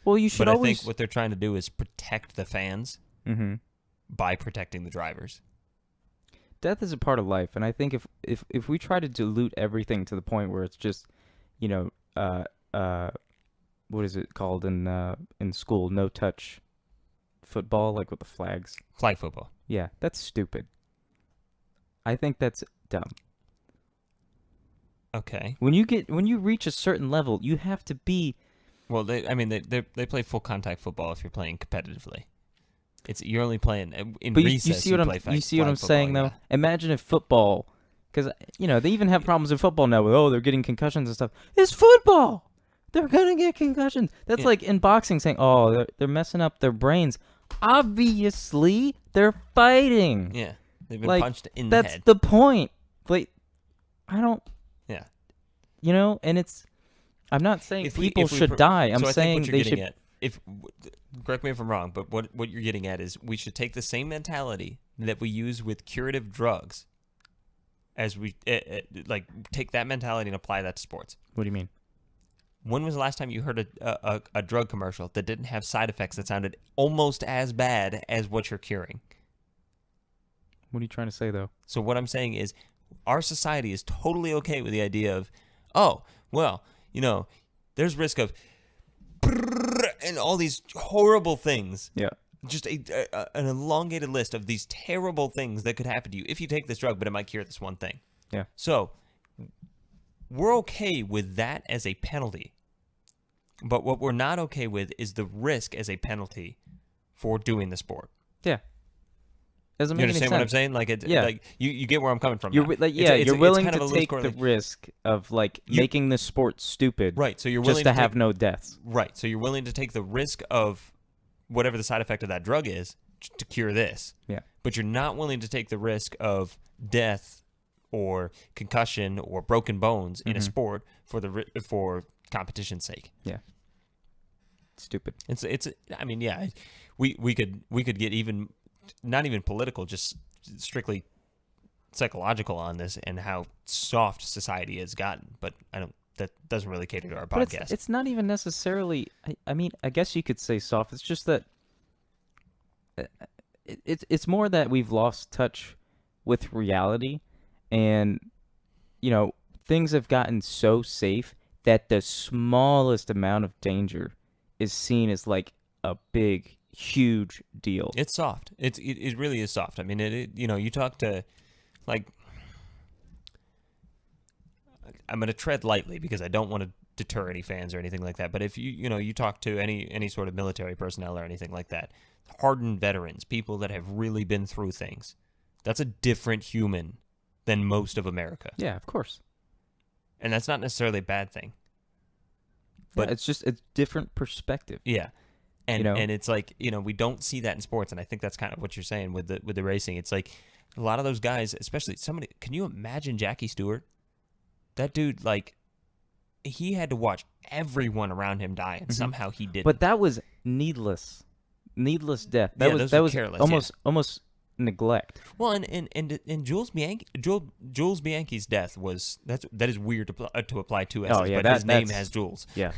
Well, you should But always... I think what they're trying to do is protect the fans by protecting the drivers. Death is a part of life, and I think if we try to dilute everything to the point where it's just, what is it called in school? No touch football, like with the flags. Flag football. Yeah, that's stupid. I think that's dumb. Okay. When you reach a certain level, you have to be. Well, they play full contact football if you're playing competitively. You're only playing in but recess. You see what I'm saying though. Imagine if football, because they even have problems in football now with they're getting concussions and stuff. It's football. They're gonna get concussions. That's like in boxing saying they're messing up their brains. Obviously, they're fighting. Yeah, they've been punched in the head. That's the point. Like, I don't. Yeah. And it's. I'm not saying people should die. I'm saying they should. Correct me if I'm wrong, but what you're getting at is we should take the same mentality that we use with curative drugs, as we take that mentality and apply that to sports. What do you mean? When was the last time you heard a drug commercial that didn't have side effects that sounded almost as bad as what you're curing? What are you trying to say, though? So what I'm saying is our society is totally okay with the idea of, there's risk of and all these horrible things. Yeah. Just an elongated list of these terrible things that could happen to you if you take this drug, but it might cure this one thing. Yeah. So we're okay with that as a penalty. But what we're not okay with is the risk as a penalty for doing the sport. Yeah. Doesn't You make any understand sense. what I'm saying? Like, like you get where I'm coming from. You're now. you're willing kind of to a loose take the correlation. risk of like making the sport stupid, Right. So you're willing just to have no deaths. Right. So you're willing to take the risk of whatever the side effect of that drug is to cure this. Yeah. But you're not willing to take the risk of death or concussion or broken bones in a sport for competition's sake. Yeah. Stupid. It's I mean, yeah, we could get even not even political, just strictly psychological on this and how soft society has gotten, but that doesn't really cater to our But podcast. it's not even necessarily. I mean, I guess you could say soft. It's just that it's more that we've lost touch with reality, and things have gotten so safe that the smallest amount of danger is seen as like a big, huge deal. It's soft. It really is soft. I mean, you talk to, like, I'm going to tread lightly because I don't want to deter any fans or anything like that. But if you talk to any sort of military personnel or anything like that, hardened veterans, people that have really been through things, that's a different human than most of America. Yeah, of course. And that's not necessarily a bad thing. But it's just a different perspective. Yeah. And and it's like, we don't see that in sports, and I think that's kind of what you're saying with the racing. It's like a lot of those guys, especially can you imagine Jackie Stewart? That dude, like, he had to watch everyone around him die, and somehow he didn't. But that was needless death. That was careless, almost neglect. Well, and Jules Bianchi's death was that is weird to apply to S's, but his name has Jules. Yeah.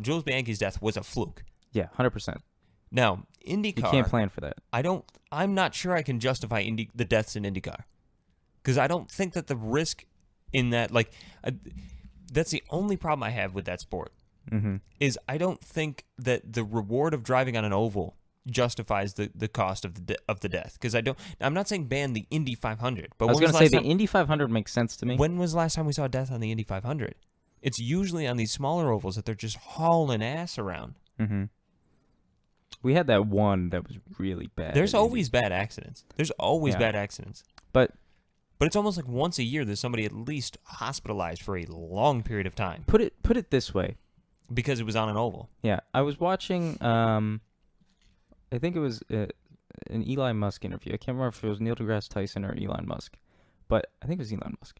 Jules Bianchi's death was a fluke. Yeah, 100%. Now, IndyCar, you can't plan for that. I'm not sure I can justify the deaths in IndyCar, because I don't think that the risk in that, like, that's the only problem I have with that sport. Is I don't think that the reward of driving on an oval justifies the cost of the death, because I'm not saying ban the Indy 500, but I was going to say the Indy 500 makes sense to me. When was the last time we saw a death on the Indy 500? It's usually on these smaller ovals that they're just hauling ass around. We had that one that was really bad. There's always bad accidents. There's always bad accidents. But it's almost like once a year there's somebody at least hospitalized for a long period of time. Put it this way. Because it was on an oval. Yeah, I was watching, I think it was an Elon Musk interview. I can't remember if it was Neil deGrasse Tyson or Elon Musk, but I think it was Elon Musk.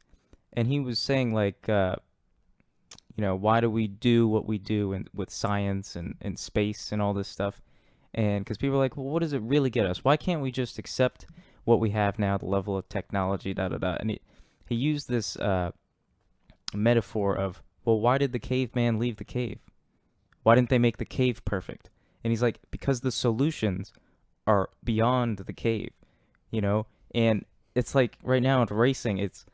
And he was saying, like, why do we do what we do with science and space and all this stuff? And because people are like, well, what does it really get us? Why can't we just accept what we have now, the level of technology, da-da-da? And he used this metaphor of, well, why did the caveman leave the cave? Why didn't they make the cave perfect? And he's like, because the solutions are beyond the cave, And it's like right now in racing, it's,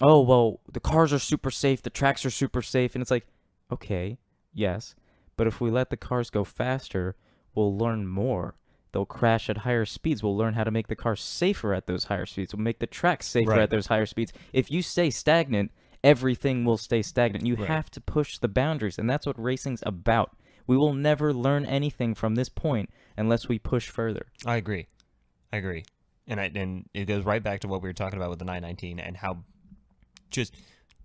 oh, well, the cars are super safe, the tracks are super safe. And it's like, okay, yes. But if we let the cars go faster, we'll learn more. They'll crash at higher speeds. We'll learn how to make the cars safer at those higher speeds. We'll make the tracks safer at those higher speeds. If you stay stagnant, everything will stay stagnant. You have to push the boundaries, and that's what racing's about. We will never learn anything from this point unless we push further. I agree. And it goes right back to what we were talking about with the 919 and how just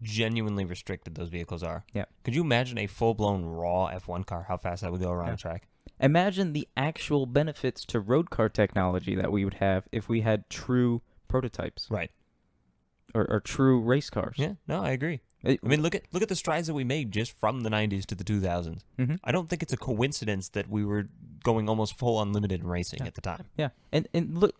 genuinely restricted those vehicles are. Yeah. Could you imagine a full-blown raw F1 car, how fast that would go around a track? Imagine the actual benefits to road car technology that we would have if we had true prototypes. Right. Or true race cars. Yeah, no, I agree. I mean, look at the strides that we made just from the 90s to the 2000s. I don't think it's a coincidence that we were going almost full unlimited in racing at the time. Yeah, and look,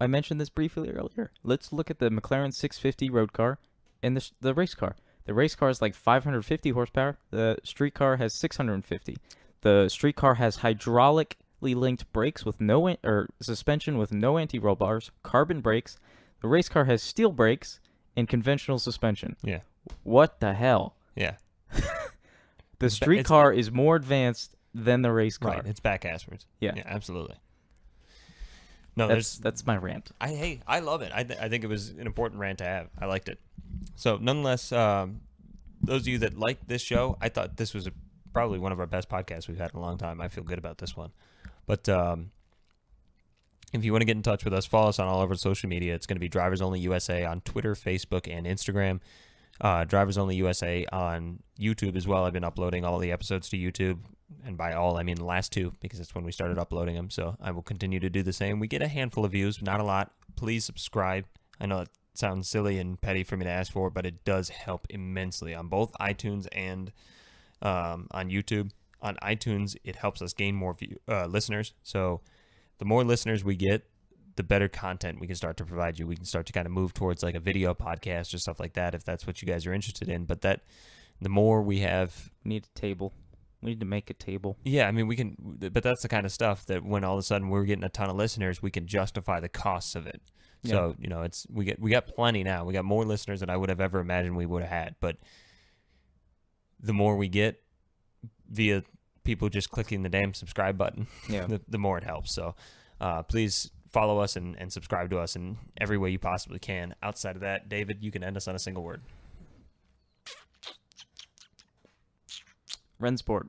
I mentioned this briefly earlier. Let's look at the McLaren 650 road car and the race car. The race car is like 550 horsepower. The street car has 650. The street car has hydraulically linked brakes with suspension with no anti-roll bars, carbon brakes. The race car has steel brakes and conventional suspension. Yeah. What the hell? Yeah. The street car is more advanced than the race car. Right, it's back asswards. Yeah, absolutely. No, that's my rant. I love it. I think it was an important rant to have. I liked it. So nonetheless, those of you that like this show, I thought this was probably one of our best podcasts we've had in a long time. I feel good about this one. But if you want to get in touch with us, follow us on all over social media. It's going to be Drivers Only USA on Twitter, Facebook, and Instagram. Drivers Only USA on YouTube as well. I've been uploading all the episodes to YouTube. And by all, I mean the last 2, because it's when we started uploading them. So I will continue to do the same. We get a handful of views, not a lot. Please subscribe. I know it sounds silly and petty for me to ask for, but it does help immensely on both iTunes and on YouTube. On iTunes, it helps us gain more listeners. So the more listeners we get, the better content we can start to provide you. We can start to kind of move towards like a video podcast or stuff like that if that's what you guys are interested in. But the more we have... We need a table. We need to make a table. Yeah, I mean, we can... But that's the kind of stuff that when all of a sudden we're getting a ton of listeners, we can justify the costs of it. Yeah. So, we got plenty now. We got more listeners than I would have ever imagined we would have had. But the more we get via people just clicking the damn subscribe button, the more it helps. So please follow us and subscribe to us in every way you possibly can. Outside of that, David, you can end us on a single word. Rensport.